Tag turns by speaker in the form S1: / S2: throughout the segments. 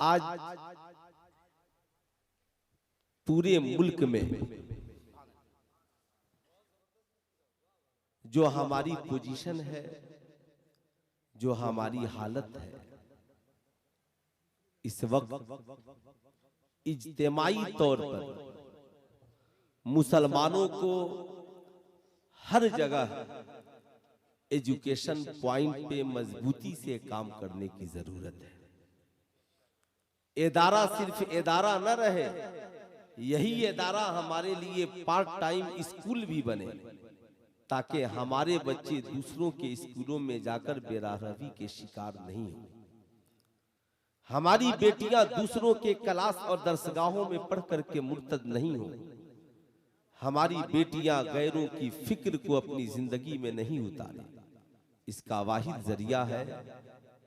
S1: आज पूरे मुल्क में जो हमारी पोजीशन है, जो हमारी हालत है, इस वक्त इज्तिमाई तौर पर मुसलमानों को हर जगह एजुकेशन पॉइंट पे मजबूती से काम करने की जरूरत है। इदारा सिर्फ इदारा न रहे, यही इदारा हमारे लिए पार्ट टाइम स्कूल भी बने, ताकि हमारे बच्चे दूसरों के स्कूलों में जाकर बेराहवी के शिकार नहीं हो। हमारी बेटियां दूसरों के क्लास और दरसगाहों में पढ़ करके मुर्तद नहीं हो। हमारी बेटियां गैरों की फिक्र को अपनी जिंदगी में नहीं उतारे। इसका वाहिद जरिया है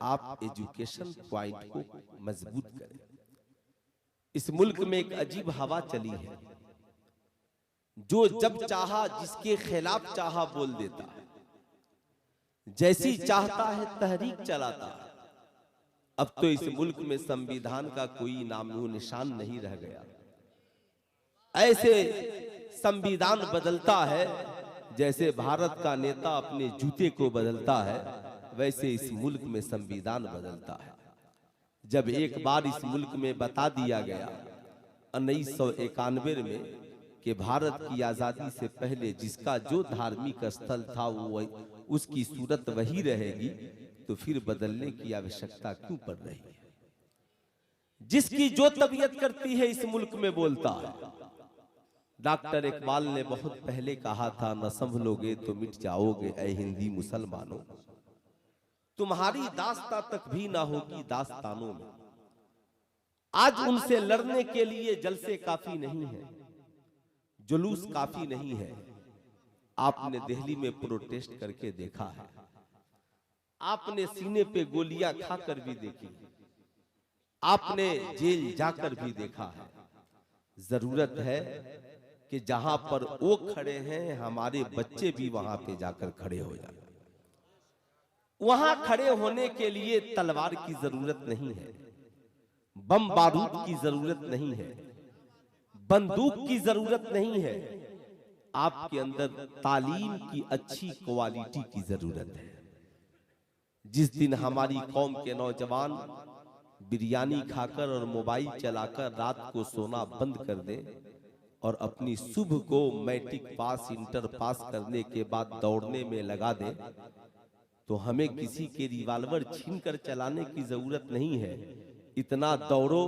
S1: आप एजुकेशन पॉइंट को मजबूत करें। इस मुल्क में एक अजीब हवा चली है, जो जब चाहा जिसके खिलाफ चाहा बोल देता है, जैसी चाहता है तहरीक चलाता है। अब तो इस मुल्क में संविधान का कोई नामो निशान नहीं रह गया। ऐसे संविधान बदलता है जैसे भारत का नेता अपने जूते को बदलता है, वैसे इस मुल्क में संविधान बदलता है। जब एक बार इस मुल्क में बता दिया गया 1991 में कि भारत की आजादी से पहले जिसका जो धार्मिक स्थल था वो उसकी सूरत वही रहेगी, तो फिर बदलने की आवश्यकता क्यों पड़ रही है? जिसकी जो तबीयत करती है इस मुल्क में बोलता है। डॉक्टर इकबाल ने बहुत पहले कहा था, न संभलोगे तो मिट जाओगे ऐ हिंदी मुसलमानों, तुम्हारी दास्तां तक भी ना होगी दास्तानों में। आज उनसे लड़ने के लिए जलसे काफी नहीं है, जुलूस काफी नहीं है। आपने दिल्ली में प्रोटेस्ट करके देखा है, आपने सीने पे गोलियां खाकर भी देखी, आपने जेल जाकर भी देखा है। जरूरत है कि जहां पर वो खड़े हैं हमारे बच्चे भी वहां पे जाकर खड़े हो जाए। वहां खड़े होने के लिए तलवार की जरूरत नहीं है, बम बारूद की जरूरत नहीं है, बंदूक की जरूरत नहीं है। आपके अंदर तालीम की अच्छी क्वालिटी की जरूरत है। जिस दिन हमारी कौम के नौजवान बिरयानी खाकर और मोबाइल चलाकर रात को सोना बंद कर दें और अपनी सुबह को मैट्रिक पास इंटर पास करने के बाद दौड़ने में लगा दें, तो हमें किसी के रिवाल्वर छीनकर चलाने की जरूरत नहीं है। इतना दौड़ो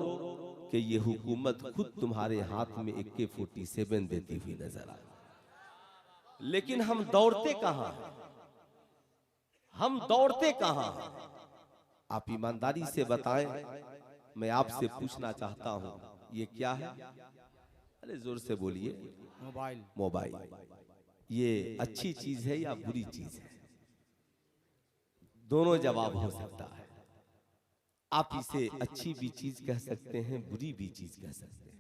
S1: कि ये हुकूमत खुद तुम्हारे हाथ में AK-47 देती हुई नजर आए। लेकिन हम दौड़ते कहां हैं? हम दौड़ते कहां हैं? आप ईमानदारी से बताएं। मैं आपसे पूछना चाहता हूं, ये क्या है? अरे जोर से बोलिए।
S2: मोबाइल।
S1: मोबाइल ये अच्छी चीज है या बुरी चीज है? दोनों जवाब हो सकता है। आप इसे अच्छी भी चीज कह सकते हैं, बुरी भी चीज कह सकते हैं।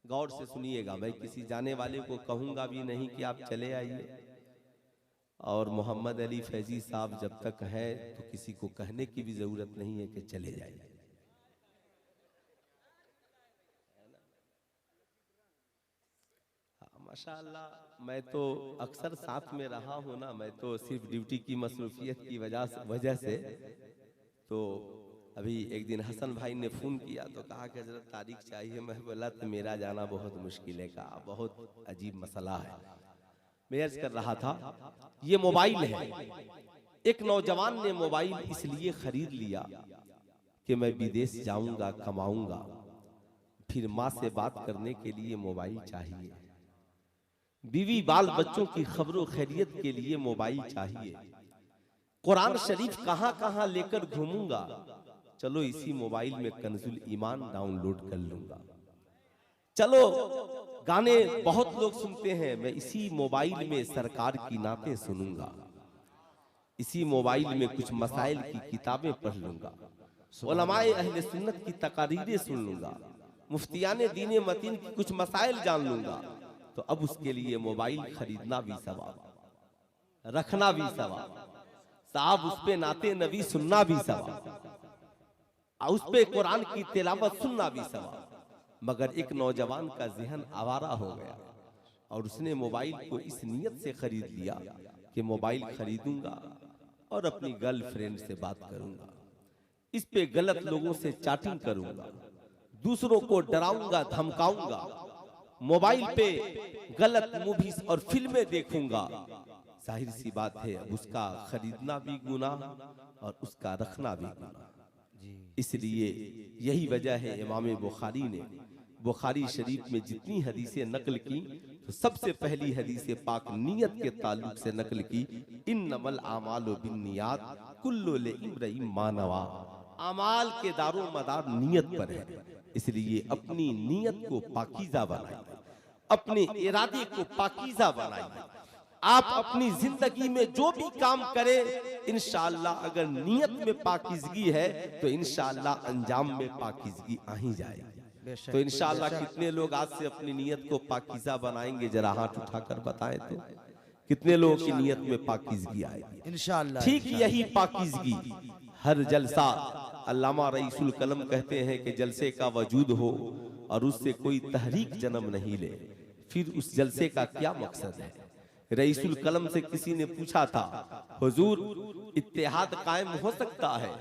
S1: गौर से सुनिएगा, मैं किसी जाने वाले को कहूंगा भी नहीं कि आप चले आइए, और मोहम्मद अली फैजी साहब जब तक है तो किसी को कहने की भी जरूरत नहीं है कि चले जाइए। माशाअल्लाह, मैं तो अक्सर साथ में रहा हूं ना, मैं तो सिर्फ ड्यूटी की मसरूफियत की वजह से। तो अभी एक दिन हसन भाई ने फोन किया तो कहा कि हजरत तारीख चाहिए। मैं बोला तो मेरा जाना बहुत मुश्किल है, का बहुत अजीब मसला है। मैं अर्ज कर रहा था, ये मोबाइल है। एक नौजवान ने मोबाइल इसलिए खरीद लिया कि मैं विदेश जाऊंगा, कमाऊंगा, फिर माँ से बात करने के लिए मोबाइल चाहिए, बीवी बाल बच्चों की खबरों खैरियत के लिए मोबाइल चाहिए, कुरान शरीफ कहां कहां लेकर घूमूंगा, चलो इसी मोबाइल में कंजुल ईमान डाउनलोड कर लूंगा। चलो गाने बहुत लोग सुनते हैं, मैं इसी मोबाइल में सरकार की नातें सुनूंगा, इसी मोबाइल में कुछ मसाइल की किताबें पढ़ लूंगा, उलमाए अहले सुन्नत की तकारीरें सुन लूंगा, मुफ्तियाने दीने मतीन की कुछ मसाइल जान लूंगा। तो अब उसके लिए मोबाइल खरीदना भी सवाब, रखना भी सवाब, साहब उस पे नाते नबी सुनना भी सवाब। और उस पे कुरान की तिलावत सुनना भी सवाब। मगर एक नौजवान का ज़हन आवारा हो गया और उसने मोबाइल को इस नियत से खरीद लिया कि मोबाइल खरीदूंगा और अपनी गर्लफ्रेंड से बात करूंगा, इस पे गलत लोगों से चैटिंग करूंगा, दूसरों को डराऊंगा धमकाऊंगा, मोबाइल पे गलत मूवीज और फिल्में देखूंगा। जाहिर सी बात है अब उसका खरीदना भी गुनाह और उसका रखना भी गुनाह। इसलिए यही वजह है इमाम बुखारी ने बुखारी शरीफ में जितनी हदीसें नकल की तो सबसे पहली हदीस पाक नियत के ताल्लुक से नकल की, इन्नमल आमालु बिन्नियात कुल्लु लिइम्रिइन मा नवा। अमाल के दारो मदार नियत पर है, इसलिए अपनी नियत को पाकीज़ा बनाइए, अपने इरादे को पाकीज़ा बनाइए। आप अपनी जिंदगी में जो भी काम करें इंशाअल्लाह अगर नियत में पाकीज़गी है तो इंशाअल्लाह अंजाम में पाकीज़गी आ ही जाएगी। तो इंशाअल्लाह कितने लोग आज से अपनी नियत को पाकीज़ा बनाएंगे, जरा हाथ उठाकर बताएं तो कितने लोगों की नियत में पाकीज़गी आएगी इंशाअल्लाह। ठीक यही पाकीज़गी हर जलसा, अल्लामा रईसुल कलम कहते हैं कि जलसे का वजूद हो और उससे कोई तहरीक जन्म नहीं ले, फिर उस जलसे का क्या मकसद है। रईसुल कलम से किसी ने पूछा था, हुजूर इत्तेहाद कायम हो सकता है?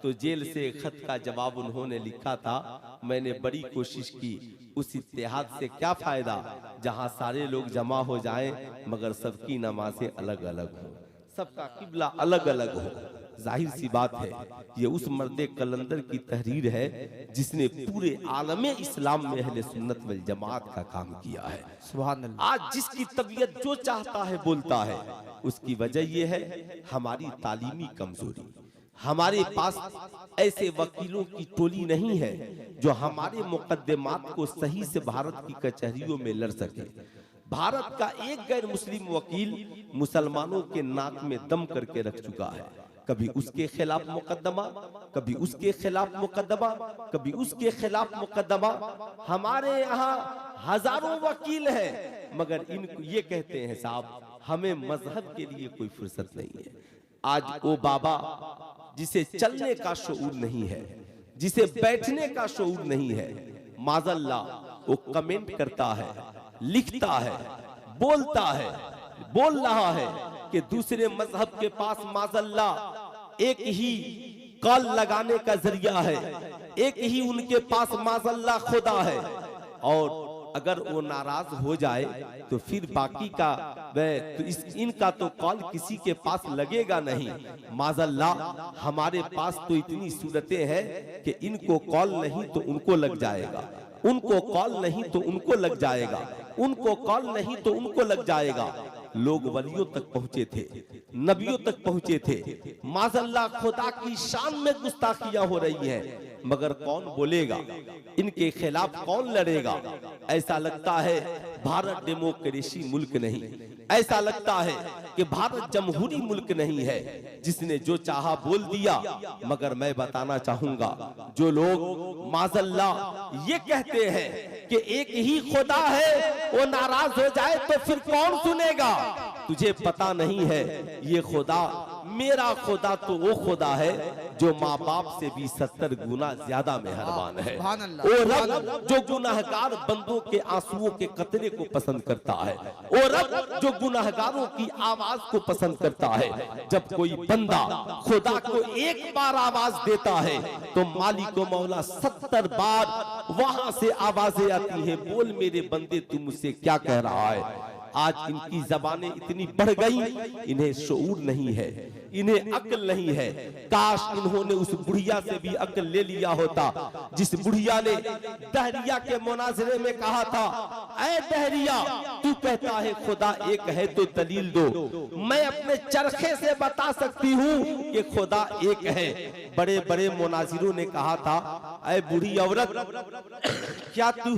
S1: तो जेल से खत का जवाब उन्होंने लिखा था, मैंने बड़ी कोशिश की, उस इत्तेहाद से क्या फायदा जहां सारे लोग जमा हो जाएं मगर सबकी नमाजें अलग अलग हो, सबका किबला अलग अलग हो। जाहिर सी बात है ये उस मर्दे कलंदर की तहरीर है जिसने पूरे आलमे इस्लाम में अहले सुन्नत वल जमात का काम किया है। सुभान अल्लाह। आज जिसकी तबीयत जो चाहता है बोलता है, उसकी वजह यह है हमारी तालीमी कमजोरी। हमारे पास ऐसे वकीलों की टोली नहीं है जो हमारे मुकद्दमात को सही से भारत की कचहरियों में लड़ सके। भारत का एक गैर मुस्लिम वकील मुसलमानों के नाक में दम करके रख चुका है, कभी उसके खिलाफ मुकदमा, कभी उसके खिलाफ मुकदमा, कभी उसके खिलाफ मुकदमा। हमारे यहाँ हजारों वकील हैं मगर इनको ये कहते हैं साहब हमें मजहब के लिए कोई फुर्सत नहीं है। आज वो बाबा जिसे चलने का शऊर नहीं है, जिसे बैठने का शऊर नहीं है, माज़ल्ला वो कमेंट करता है, लिखता है, बोलता है, बोल रहा है कि दूसरे मजहब के पास माज़ल्ला एक ही कॉल लगाने का जरिया है, एक ही उनके पास माज़ल्ला खुदा है। और अगर वो नाराज हो जाए तो फिर बाकी का तो इनका तो कॉल किसी के पास लगेगा नहीं। माज़ल्ला हमारे पास तो इतनी सूरतें हैं कि इनको कॉल नहीं तो उनको लग जाएगा, उनको कॉल नहीं तो उनको लग जाएगा, उनको कॉल नहीं तो उनको लग जाएगा। लोग वलियों तक पहुंचे थे, नबियों तक पहुंचे थे, माज़ल्ला खुदा की शान में गुस्ताखियां हो रही हैं मगर कौन बोलेगा, इनके खिलाफ कौन लड़ेगा। ऐसा लगता है भारत डेमोक्रेसी मुल्क नहीं, ऐसा लगता है कि भारत जमहूरी मुल्क नहीं है जिसने जो चाहा बोल दिया। मगर मैं बताना चाहूंगा जो लोग माज़ल्ला ये कहते हैं कि एक ही खुदा है, वो नाराज हो जाए तो फिर कौन सुनेगा। तुझे पता नहीं है ये खुदा, मेरा खुदा तो वो खुदा है जो माँ बाप से भी 70 गुना ज्यादा मेहरबान है। वो रब जो गुनाहगार बंदों के आंसुओं के कतरे को पसंद करता है, वो रब जो गुनाहगारों की आवाज को पसंद करता है। जब कोई बंदा खुदा को एक बार आवाज देता है तो मालिक व मौला 70 बार वहां से आवाजें आती हैं, बोल मेरे बंदे तू मुझसे क्या कह रहा है। आज इनकी जबानें इतनी बढ़ गई, इन्हें शऊर नहीं है, इन्हें अक्ल नहीं है। काश इन्होंने उस बुढ़िया से भी अक्ल ले लिया होता जिस बुढ़िया ने दहरिया के मुनाजरे में कहा था, ऐ दहरिया तू कहता है खुदा एक है तो दलील दो, मैं अपने चरखे से बता सकती हूँ कि खुदा एक है। बड़े बड़े मुनाजिरों ने कहा था, ऐ बूढ़ी औरत क्या तू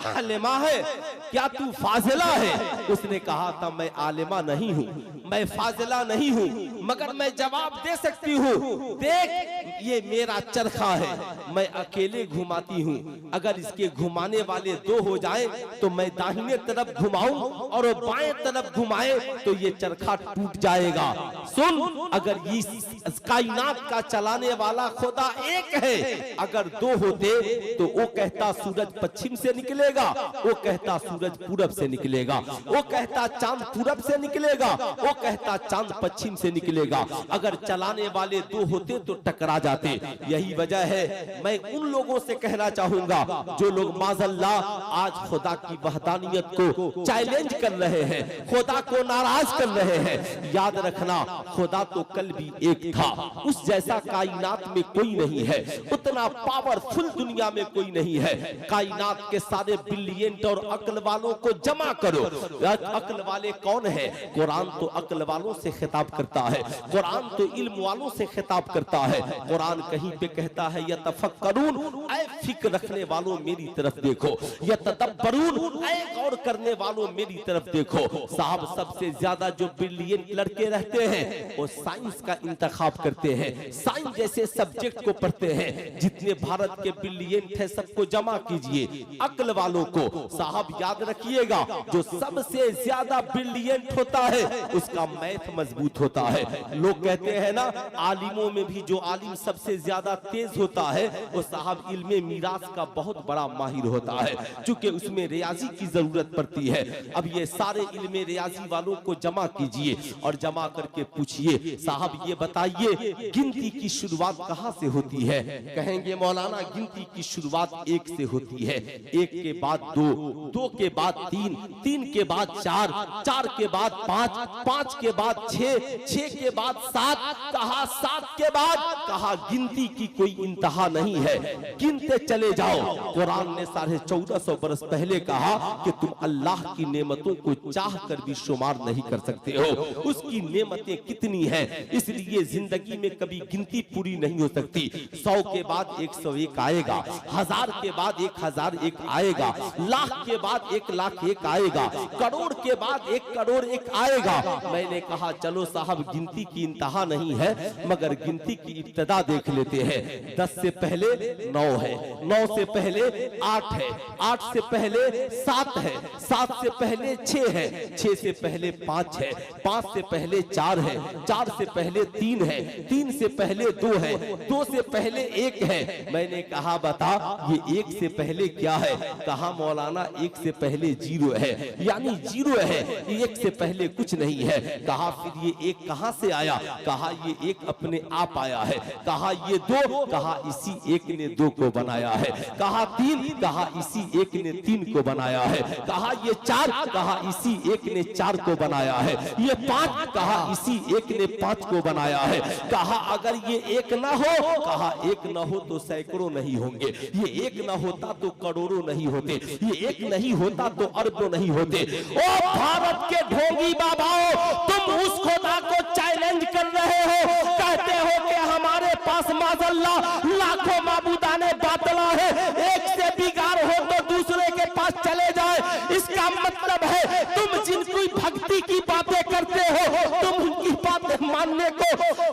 S1: आलिमा है, क्या तू फाजिला है। उसने कहा था मैं आलिमा नहीं हूँ, मैं फाजिला नहीं हूँ, मगर मैं जवाब दे सकती हूँ, देख ये मेरा चरखा है, मैं अकेले घुमाती हूँ, अगर इसके घुमाने वाले दो हो जाएं तो मैं दाहिने तरफ घुमाऊं और बाएं तरफ घुमाए तो ये चरखा टूट जाएगा। सुन, अगर इस कायनात का चलाने वाला खुदा एक है, अगर दो होते तो वो कहता सूरज पश्चिम से निकलेगा, वो कहता सूरज पूरब से निकलेगा, वो कहता चांद पूरब से निकलेगा, वो कहता चांद पश्चिम से निकलेगा। अगर चलाने वाले दो होते तो टकरा जाते। यही वजह है मैं उन लोगों से कहना चाहूंगा जो लोग माज़अल्लाह आज खुदा की वहदानियत को चैलेंज कर रहे हैं, खुदा को नाराज कर रहे हैं, याद रखना खुदा तो कल भी एक था, उस जैसा कायनात में कोई नहीं है, उतना पावरफुल दुनिया में कोई नहीं है। कायनात के सारे ब्रिलियंट और अक्ल वालों को जमा करो। अक्ल वाले कौन है? कुरान तो अक्ल वालों से खिताब करता है, कुरान तो इल्म वालों से खिताब करता है। कुरान कहीं पे कहता है यतफक्करून, ऐ फिक्र रखने वालों मेरी तरफ देखो, यतदब्बरून, ऐ गौर करने वालों मेरी तरफ देखो। साहब सबसे ज्यादा जो ब्रिलियंट लड़के रहते हैं वो साइंस का इंतखाब करते हैं, साइंस जैसे सब्जेक्ट को पढ़ते हैं। जितने भारत के ब्रिलियंट है सबको जमा कीजिए, अक्ल वालों को। साहब याद रखिएगा जो सबसे ज्यादा ब्रिलियंट होता है उसका मैथ मजबूत होता है। लोग कहते हैं ना आलिमों में भी जो आलिम सबसे ज्यादा तेज होता है वो साहब इल्मे मीरास का बहुत बड़ा माहिर होता है, चूंकि उसमें रियाजी की जरूरत पड़ती है। अब ये सारे इल्मे रियाजी वालों को जमा कीजिए और जमा करके पूछिए साहब ये बताइए गिनती की शुरुआत कहाँ से होती है? कहेंगे मौलाना गिनती की शुरुआत एक से होती है, एक के बाद दो, दो के बाद तीन, तीन के बाद चार, चार के बाद पांच, पांच के बाद छह, छह के बाद सात, कहा सात के बाद कहा गिनती की कोई इंतहा नहीं है, गिनते चले जाओ। कुरान ने 1450 बरस पहले कहा कि तुम अल्लाह की नेमतों को चाह कर भी शुमार नहीं कर सकते हो, उसकी नेमतें कितनी हैं, इसलिए जिंदगी में कभी गिनती पूरी नहीं हो सकती। 100 के बाद 101 आएगा, 1000 के बाद 1001 आएगा, लाख के बाद 1,01,000 आएगा, करोड़ के बाद 1,01,000 आएगा। मैंने कहा चलो साहब गिनती की इंतहा नहीं है मगर गिनती की इब्तिदा देख लेते हैं। 10 से पहले 9 है, 9 से पहले 8 है, 8 से पहले 7 है, 7 से पहले 6 है, 6 से पहले 5 है, 5 से पहले 4 है, 4 से पहले 3 है, 3 से पहले 2 है, 2 से पहले 1 है। मैंने कहा बता ये 1 से पहले क्या है? कहा मौलाना 1 से पहले 0 है, यानी 0 है, 1 से पहले कुछ नहीं है। कहा फिर ये 1 कहां से आया? कहा ये 1 अपने आप आया है। कहा ये 2, कहा इसी 1 ने 2 को बनाया है। कहा 3, कहा इसी 1 ने 3 को बनाया है। कहा ये 4, कहा इसी 1 ने 4 को बनाया है। ये 5, कहा इसी 1 ने 5 को बनाया है। कहा अगर ये 1 ना हो, कहा 1 ना हो तो सैकड़ों नहीं होंगे, ये 1 ना होता तो करोड़ों नहीं होते, ये 1 नहीं होता तो अरबों नहीं होते। ओ भारत के ढोंगी बाबाओं, तुम उस खुदा को चैलेंज कर रहे हो, कहते हो कि हमारे पास माज़अल्लाह लाखों माबूदाने बातला है, एक से बिगाड़ हो तो दूसरे के पास चले जाए। इसका मतलब है तुम जिनकी भक्ति की बातें करते हो तुम उनकी बातें मानने को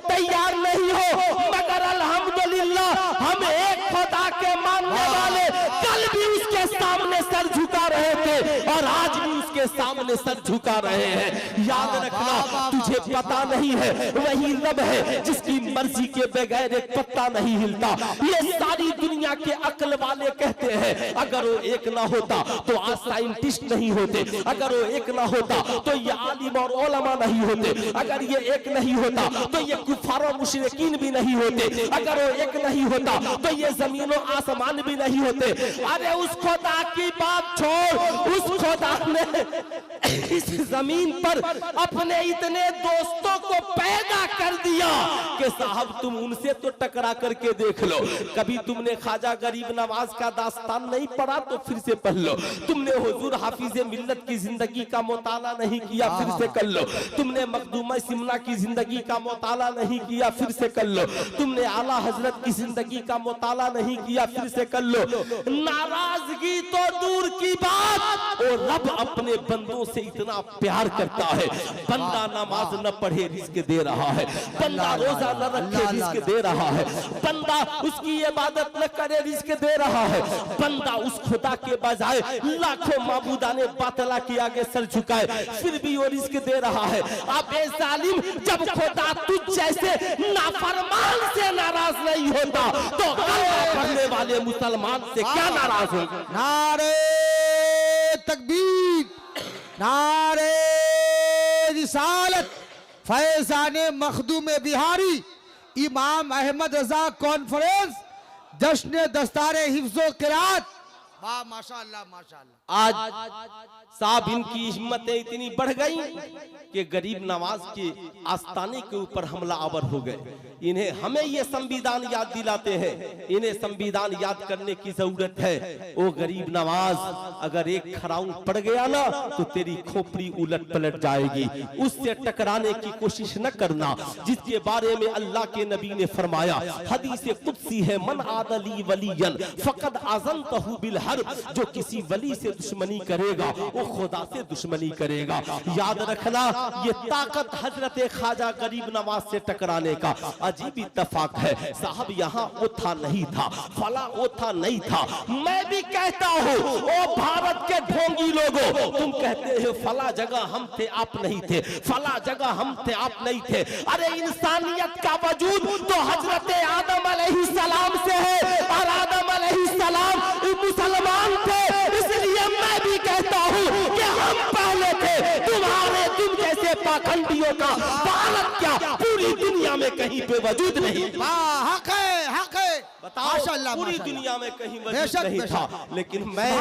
S1: तैयार नहीं हो। मगर अल्हम्दुलिल्लाह हम एक खुदा के मानने वाले कल भी उसके सामने सर झुका रहे थे और आज भी उसके सामने सर झुका रहे हैं। याद रखना तुझे पता नहीं है वही रब है जिसकी मर्जी के बगैर एक पत्ता नहीं हिलता। ये सारी दुनिया के अक्ल वाले कहते हैं अगर वो एक ना होता तो आज साइंटिस्ट नहीं होते, अगर वो एक ना होता तो ये आलिम और उलमा नहीं होते, अगर ये एक नहीं होता तो ये कुफार और मुशरिकीन भी नहीं होते, अगर वो एक नहीं होता तो ये जमीन और आसमान भी नहीं होते। अरे उस खुदा की बात छोड़, उस खुदा ने इस जमीन पर अपने इतने दोस्तों को पैदा कर दिया कि साहब तुम उनसे तो टकरा करके देख लो। कभी तुमने ख्वाजा गरीब नवाज का दास्तान नहीं पढ़ा तो फिर से पढ़ लो, तुमने हुजूर हाफिजे मिल्लत की जिंदगी का मुताला नहीं किया फिर से कर लो, तुमने मखदूमा सिमना की जिंदगी का मुताला नहीं किया फिर से कर लो, तुमने आला हजरत की जिंदगी का मुताला नहीं किया फिर से कर लो। नाराजगी तो दूर की बात, और रब अपने बंदों से इतना प्यार करता है, बंदा नमाज न पढ़े रिस्क दे रहा है, बंदा रोजा न रखे रिस्क दे रहा है, बंदा उसकी इबादत न करे रिस्क दे रहा है, बंदा उस खुदा के बजाय लाखों माबूदाने बातला के आगे सर झुकाए फिर भी वो रिस्क दे रहा है। अब ए जालिम, जब खुदा तुझ जैसे नाफरमान से नाराज नहीं होता तो कलमा पढ़ने वाले मुसलमान से क्या नाराज होगा?
S2: नारे तकबीर, नारे रिसालत, फैज़ाने मखदूम बिहारी, इमाम अहमद रजा कॉन्फ्रेंस, जश्न दस्तारे हिफ्ज़ो क़िरात। वाह माशाअल्लाह माशाअल्लाह।
S1: आज साहब इनकी हिम्मतें इतनी बढ़ गई कि गरीब नवाज के आस्ताने के ऊपर हमला आवर हो गए। इन्हें हमें ये संविधान याद दिलाते हैं, इन्हें संविधान याद करने की जरूरत है। ओ गरीब नवाज, अगर एक खराउन पड़ गया ना तो तेरी खोपड़ी उलट पलट जाएगी, उससे टकराने की कोशिश न करना, जिसके बारे में अल्लाह के नबी ने फरमाया, हदीस कुदसी है, मन आदली वलियन फकद आज़नतहु बिल हर्ब, जो किसी वली से दुश्मनी करेगा वो खुदा से दुश्मनी करेगा। याद रखना, ये ताकत हजरत ख्वाजा गरीब नवाज से टकराने का। अजीब इत्तेफाक है साहब, यहाँ ओथा नहीं था, फला ओथा नहीं था। मैं भी कहता हूँ, ओ भारत के ढोंगी लोगों, तुम कहते हो फला जगह हम थे आप नहीं थे, फला जगह हम थे आप नहीं थे। अरे इंसानियत का वजूद तो हजरत आदम अलैहिस्सलाम से है, और आदम अलैहिस्सलाम मुसलमान थे, इसलिए मैं भी कहता हूँ कि हम पहले थे। तुम जैसे पाखंडियों का भारत क्या पूरी दुनिया में कहीं पे वजूद नहीं।
S2: हक है, हक है।
S1: बताओ, पूरी दुनिया में कहीं वजूद नहीं था। लेकिन मैं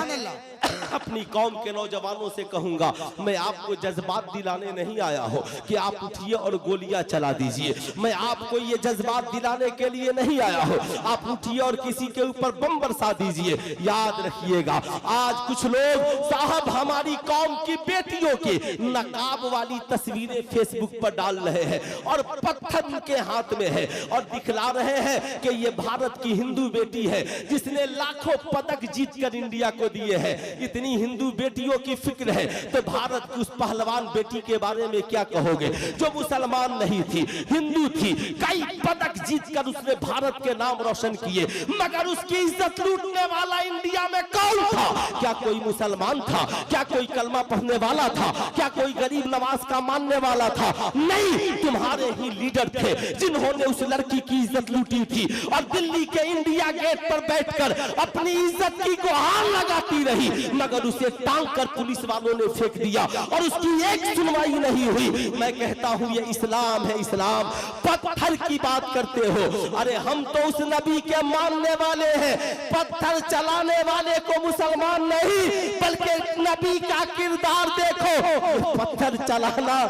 S1: अपनी कौम के नौजवानों से कहूंगा, मैं आपको जज्बात दिलाने नहीं आया हो कि आप उठिए और गोलियां चला दीजिए। मैं आपको ये जज्बात दिलाने के लिए नहीं आया हो आप उठिए और किसी के ऊपर बम बरसा दीजिए। याद रखिएगा, आज कुछ लोग साहब हमारी कौम की बेटियों की नकाब वाली तस्वीरें फेसबुक पर डाल रहे हैं और पत्थर उनके हाथ में है और दिखला रहे हैं कि ये भारत की हिंदू बेटी है जिसने लाखों पदक जीतकर इंडिया को दिए हैं। इतनी हिंदू बेटियों की फिक्र है तो भारत की उस पहलवान बेटी के बारे में क्या कहोगे जो मुसलमान नहीं थी, हिंदू थी, कई पदक जीतकर उसने भारत के नाम रोशन किए, मगर उसकी इज्जत लूटने वाला इंडिया में कौन था? क्या कोई मुसलमान था? क्या कोई कलमा पढ़ने वाला था? क्या कोई गरीब नवाज का मानने वाला था? नहीं, तुम्हारे ही लीडर थे जिन्होंने उस लड़की की इज्जत लूटी थी और दिल्ली के इंडिया गेट पर बैठकर अपनी इज्जत की गुहार लगाती रही, मगर उसे टांग कर पुलिस वालों ने फेंक दिया और उसकी एक सुनवाई नहीं हुई। मैं कहता हूं ये इस्लाम है, इस्लाम। पत्थर की बात करते हो, अरे हम तो उस नबी के मानने वाले हैं, पत्थर चलाने वाले को मुसलमान नहीं बल्कि नबी का किरदार देखो। पत्थर चलाना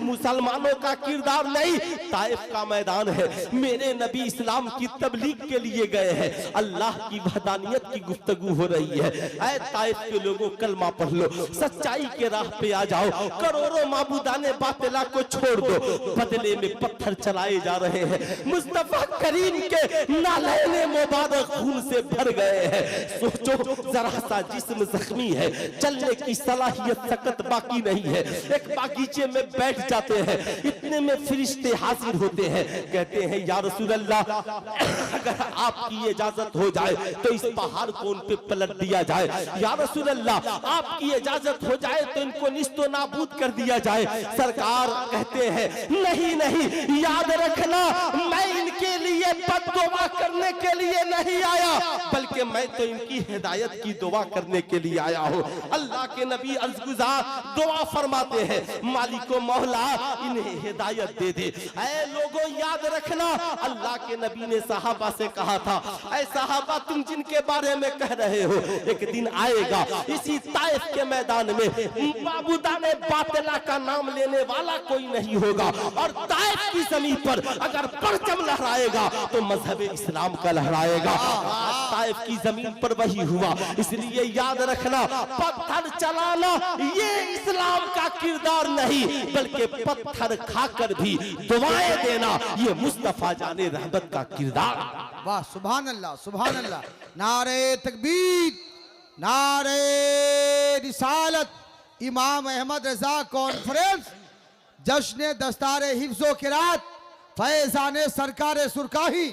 S1: मुसलमानों का किरदार नहीं, ताइफ का मैदान है। मेरे नबी इस्लाम की तबलीग के लिए गए हैं, अल्लाह की वहदानियत की गुफ्तगू हो रही है। ऐ ताइफ के लोगों, कलमा पढ़ लो, सच्चाई के राह पे आ जाओ, करोड़ों माबूदाने बातिला को छोड़ दो, बदले में पत्थर चलाए जा रहे हैं। मुस्तफा करीम के नालैने मुबारक खून से भर गए हैं। सोचो जरा सा, जिस्म जख्मी है, चलने की सलाहियत सकत बाकी नहीं है। एक बागीचे में बैठ जाते हैं, इतने में फरिश्ते हाजिर होते हैं, कहते हैं या रसूल अल्लाह, अगर आपकी इजाजत हो जाए तो इस पहाड़ को उन पे पलट दिया जाए। या रसूल अल्लाह, आपकी इजाजत हो जाए तो इनको निस्तो नाबूद कर दिया जाए। सरकार कहते हैं नहीं नहीं, याद रखना, मैं इनके लिए बद्दुआ करने के लिए नहीं आया, बल्कि मैं तो इनकी हिदायत की दुआ करने के लिए आया हूँ। अल्लाह के नबी अर्ज़गुज़ार दुआ फरमाते हैं, मालिको मौला इन्हें हिदायत दे दे। ऐ लोगों, याद रखना, अल्लाह के नबी ने सहाबा से कहा था, ऐ सहाबा, तुम जिनके बारे में कह रहे हो, एक दिन आएगा इसी ताइफ के मैदान में माबूदाने बातिला का नाम लेने वाला कोई नहीं होगा, और ताइफ की जमीन पर अगर परचम लहराएगा तो मजहब इस्लाम का लहराएगा। ताइफ की जमीन पर वही हुआ, इसलिए याद रखना, पत्थर चलाना ये इस्लाम का किरदार नहीं, बल्कि पत्थर खाकर भी दुआएं देना ये मुस्तफा जाने रहमत का किरदार।
S2: वाह, सुभान अल्लाह, सुभान अल्लाह। नारे तकबीर, नारे रिसालत, इमाम अहमद रजा कॉन्फ्रेंस, जश्न दस्तारे हिफ्जो किरात फैजाने सरकारे सुरकाही।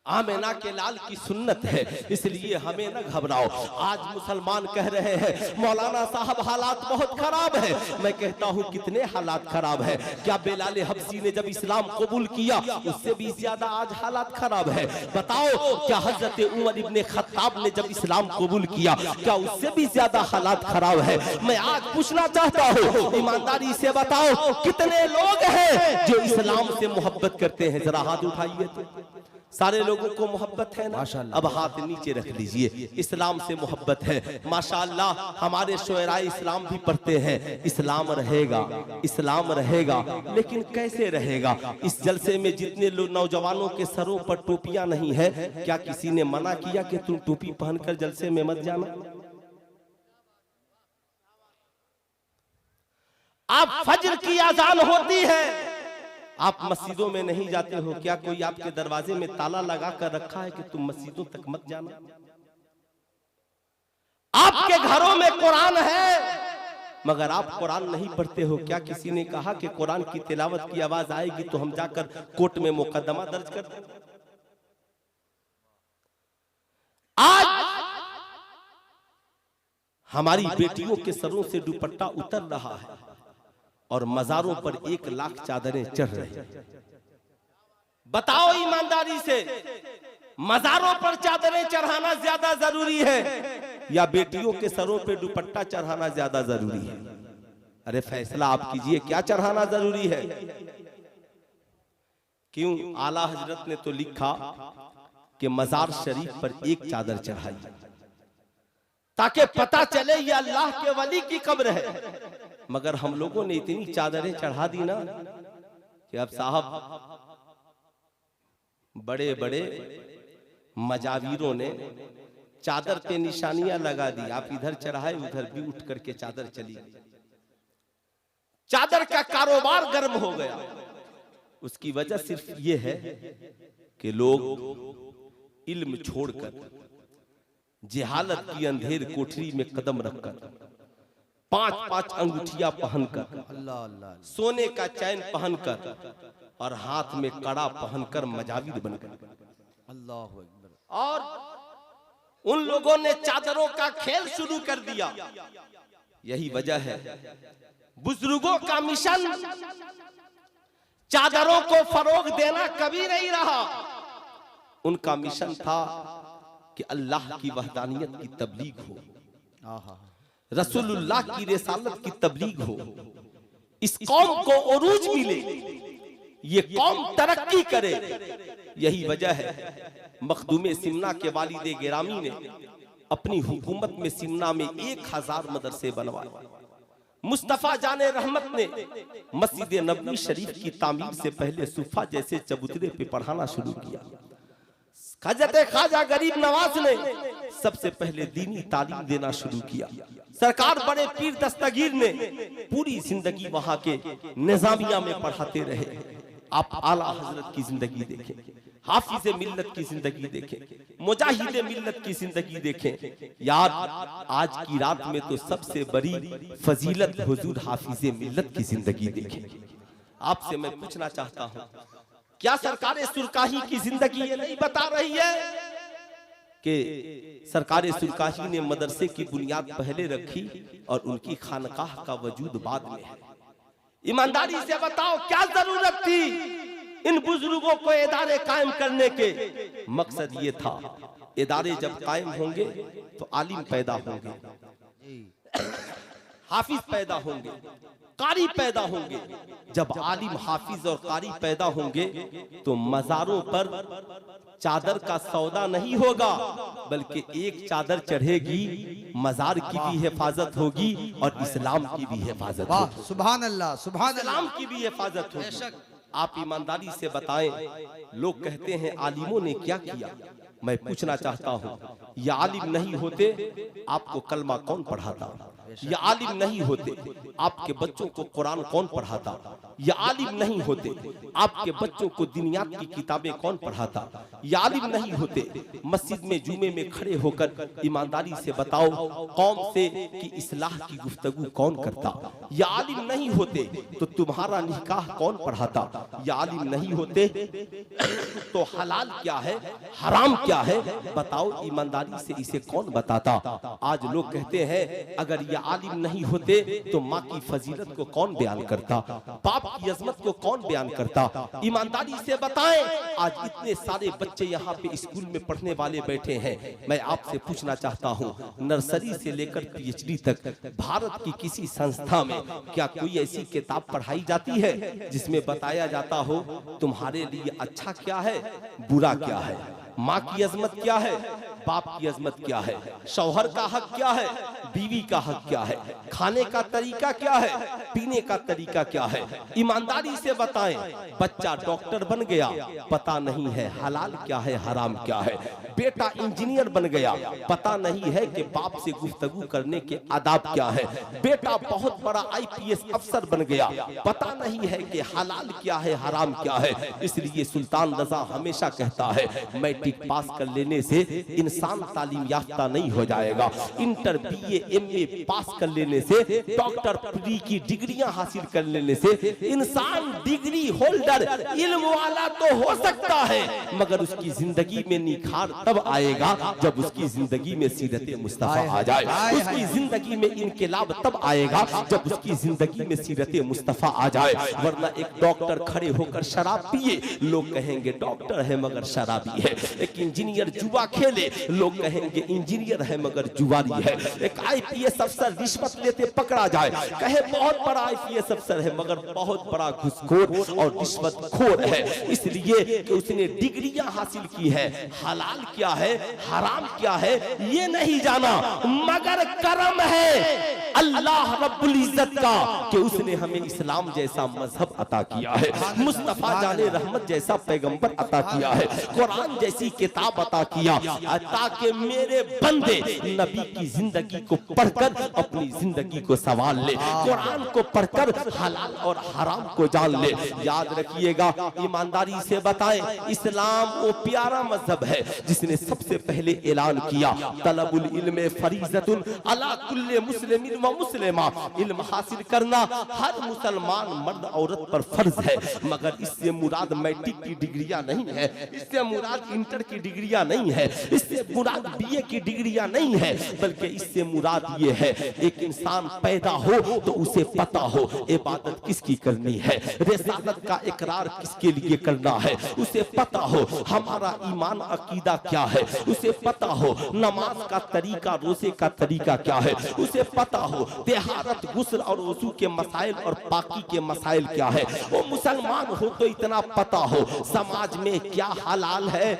S1: आमिना के लाल की सुन्नत है, इसलिए हमें न घबराओ। आज मुसलमान कह रहे हैं मौलाना साहब हालात बहुत खराब है। मैं कहता हूँ कितने हालात खराब है। क्या बेलाल हबशी ने जब इस्लाम कबूल किया उससे भी ज्यादा आज हालात खराब है? बताओ, क्या हजरत उमर इब्ने खत्ताब ने जब इस्लाम कबूल किया क्या उससे भी ज्यादा हालात खराब है? मैं आज पूछना चाहता हूँ, ईमानदारी से बताओ कितने लोग हैं जो इस्लाम से मोहब्बत करते हैं? जरा हाथ उठाइए। तो सारे लोगों को मोहब्बत है ना? अब हाथ नीचे रख लीजिए। इस्लाम से मोहब्बत है माशाअल्लाह। हमारे शोयरा इस्लाम भी पढ़ते हैं, इस्लाम रहेगा, इस्लाम रहेगा। लेकिन कैसे रहेगा? इस जलसे में जितने लोग नौजवानों के सरों पर टोपियां नहीं है, क्या किसी ने मना किया कि तुम टोपी पहनकर जलसे में मत जाना? आप फज्र की अजान होती है, आप मस्जिदों में नहीं जाते हो। क्या कोई आपके दरवाजे में ताला लगा कर रखा है कि तुम मस्जिदों तक मत जाना? आपके घरों में कुरान है मगर आप कुरान नहीं पढ़ते हो। क्या kiसी ने कहा कि कुरान की तिलावत की आवाज आएगी तो हम जाकर कोर्ट में मुकदमा दर्ज कर दें? आज हमारी बेटियों के सरों से दुपट्टा उतर रहा है और मजारों पर 1 लाख चादरें चढ़ रही हैं। बताओ ईमानदारी से, मजारों पर चादरें चढ़ाना ज्यादा जरूरी है या बेटियों के सरों पे दुपट्टा चढ़ाना ज्यादा जरूरी है? अरे फैसला आप कीजिए, क्या चढ़ाना जरूरी है? क्यों? आला हजरत ने तो लिखा कि मजार शरीफ पर 1 चादर चढ़ाई ताकि पता चले ये अल्लाह के वली की कब्र है। मगर हम लोगों ने इतनी चादरें चढ़ा दी ना कि अब साहब बड़े बड़े मजावीरों ने चादर पे निशानियां लगा दी। आप इधर चढ़ाए उधर भी उठ करके चादर चली। चादर का कारोबार गर्म हो गया। उसकी वजह सिर्फ ये है कि लोग इल्म छोड़कर जिहालत की अंधेर कोठरी में कदम रखकर 5-5 अंगूठियां पहनकर,
S2: अल्लाह अल्लाह,
S1: सोने का चैन पहनकर और हाथ में कड़ा पहनकर मजाविर बनकर,
S2: अल्लाह अकबर,
S1: और उन लोगों ने चादरों का खेल शुरू कर दिया। यही वजह है बुजुर्गों का मिशन चादरों को फरोग देना कभी नहीं रहा। उनका मिशन था कि अल्लाह की वहदानियत की तबलीग हो, रसूलुल्लाह की रिसालत की तबलीग हो, इस कौम को उरूज मिले, ये कौम तरक्की करे। यही वजह है मखदूमे सिमना के वालिदे गिरामी ने अपनी हुकूमत में सिमना में 1000 मदरसे बनवाए। मुस्तफा जाने रहमत ने मस्जिद नबवी शरीफ की तामीर से पहले सुफा जैसे चबूतरे पे पढ़ाना शुरू किया। हजरत ख्वाजा गरीब नवाज ने सबसे पहले दीनी तालीम देना शुरू किया। सरकार बड़े पीर दस्तगीर ने पूरी जिंदगी वहां के निजामिया में पढ़ाते रहे। आप आला हजरत की जिंदगी देखें, हाफिज मिल्लत की जिंदगी देखें, मुजाहिद मिल्लत की जिंदगी देखें। यार आज की रात में तो सबसे बड़ी फजीलत हुजूर हाफिज मिल्लत की जिंदगी देखें। आपसे मैं पूछना चाहता हूँ, क्या सरकार सुरकाही की जिंदगी ये नहीं बता रही है कि सरकार सुरकाही ने मदरसे की बुनियाद पहले रखी और उनकी खानकाह का वजूद बाद में है? ईमानदारी से बताओ क्या जरूरत थी इन बुजुर्गों को इदारे कायम करने के? मकसद ये था इदारे जब कायम होंगे तो आलिम पैदा होंगे, हाफिज पैदा होंगे, कारी पैदा होंगे। जब आलिम हाफिज और कारी पैदा होंगे तो मजारों पर चादर का सौदा नहीं होगा, बल्कि एक चादर चढ़ेगी, मजार की भी हिफाजत होगी और इस्लाम की भी हिफाजत होगी।
S2: सुभान अल्लाह, सुभान अल्लाह,
S1: इस्लाम की भी हिफाजत होगी। आप ईमानदारी से बताएं, लोग कहते हैं आलिमों ने क्या किया? मैं पूछना चाहता हूँ, ये आलिम नहीं होते आपको कलमा कौन पढ़ाता? या आलिम नहीं होते आपके बच्चों को कुरान कौन पढ़ाता, या आलिम नहीं होते आपके बच्चों को दिनियात की किताबें कौन पढ़ाता, या आलिम नहीं होते मस्जिद में जुमे में खड़े होकर ईमानदारी से बताओ कौम से कि इस्लाह की गुफ्तगू कौन करता, या आलिम नहीं होते तो तुम्हारा निकाह कौन पढ़ाता, या आलिम नहीं होते तो हलाल क्या है हराम क्या है बताओ ईमानदारी से इसे कौन बताता। आज लोग कहते हैं अगर ये आलिम नहीं होते तो माँ की फजीलत को कौन बयान करता, बाप की अजमत को कौन बयान करता। ईमानदारी से बताएं, आज इतने सारे बच्चे यहाँ पे स्कूल में पढ़ने वाले बैठे हैं, मैं आपसे पूछना चाहता हूँ नर्सरी से लेकर पीएचडी तक भारत की किसी संस्था में क्या कोई ऐसी किताब पढ़ाई जाती है जिसमें बताया जाता हो तुम्हारे लिए अच्छा क्या है बुरा क्या है, माँ की अजमत क्या है, बाप की अजमत क्या है, शौहर का हक क्या है, बीवी का हक क्या है, खाने का तरीका क्या है, पीने का तरीका क्या है। ईमानदारी से बताएं, बच्चा डॉक्टर बन गया पता नहीं है हलाल क्या है हराम क्या है, बेटा इंजीनियर बन गया पता नहीं है कि बाप से गुफ्तगू करने के आदाब क्या है, बेटा बहुत बड़ा आईपीएस अफसर बन गया पता नहीं है कि हलाल क्या है हराम क्या है। इसलिए सुल्तान रजा हमेशा कहता है मैट्रिक पास कर लेने से इंसान तालीम याफ्ता नहीं हो जाएगा, इंटर बीए एमए पास कर लेने से, डॉक्टर प्री की डिग्रियां हासिल कर लेने से इंसान डिग्री होल्डर इल्म वाला तो हो सकता है मगर उसकी जिंदगी में निखार तब आएगा जब उसकी जिंदगी में सीरत मुस्तफा आ जाए, उसकी जिंदगी में इनकलाब तब आएगा जब उसकी जिंदगी में सीरत मुस्तफा आ जाए। वरना एक डॉक्टर खड़े होकर शराब पिए लोग कहेंगे डॉक्टर है मगर शराबी है, एक इंजीनियर जुआ खेले लोग कहेंगे इंजीनियर है मगर जुआरी है, एक आईपीएस अफसर रिश्वत लेते पकड़ा जाए कहे बहुत बड़ा आईपीएस अफसर है मगर बहुत बड़ा घुसखोर और रिश्वतखोर है, इसलिए कि उसने डिग्रियां हासिल की है, हलाल क्या है हराम क्या है ये नहीं जाना मगर करम है अल्लाह रब्बुल इज्जत का कि उसने हमें इस्लाम जैसा मजहब अता किया है, मुस्तफा जाने रहमत जैसा पैगंबर अता किया है, कुरान जैसी किताब अता किया ताकि मेरे बंदे नबी की जिंदगी को पढ़कर अपनी जिंदगी को सवाल ले, कुरान को पढ़कर हलाल और हराम को जान ले। याद रखिएगा ईमानदारी से बताएं इस्लाम वो प्यारा मजहब है जिसने सबसे पहले ऐलान किया तलबुल इल्म फरीज़तुन अला कुल्ले मुस्लिमिन व मुस्लिमा, इल्म हासिल करना हर मुसलमान मर्द औरत पर फर्ज है मगर इससे मुराद मैट्रिक की डिग्रियां नहीं है, इससे मुराद इंटर की डिग्रियां नहीं है, इससे मुराद बीए की डिग्रियां नहीं है, बल्कि इससे मुराद ये है एक इंसान पैदा हो तो उसे पता हो इबादत किसकी करनी है, रिसालत का इकरार किसके लिए करना है, उसे पता हो हमारा ईमान अकीदा क्या है, उसे पता हो नमाज का तरीका रोजे का तरीका क्या है, उसे पता हो तहारत गुस्ल और वजू के मसाइल और पाकी के मसाइल क्या है। वो मुसलमान हो तो इतना पता हो समाज में क्या हलाल है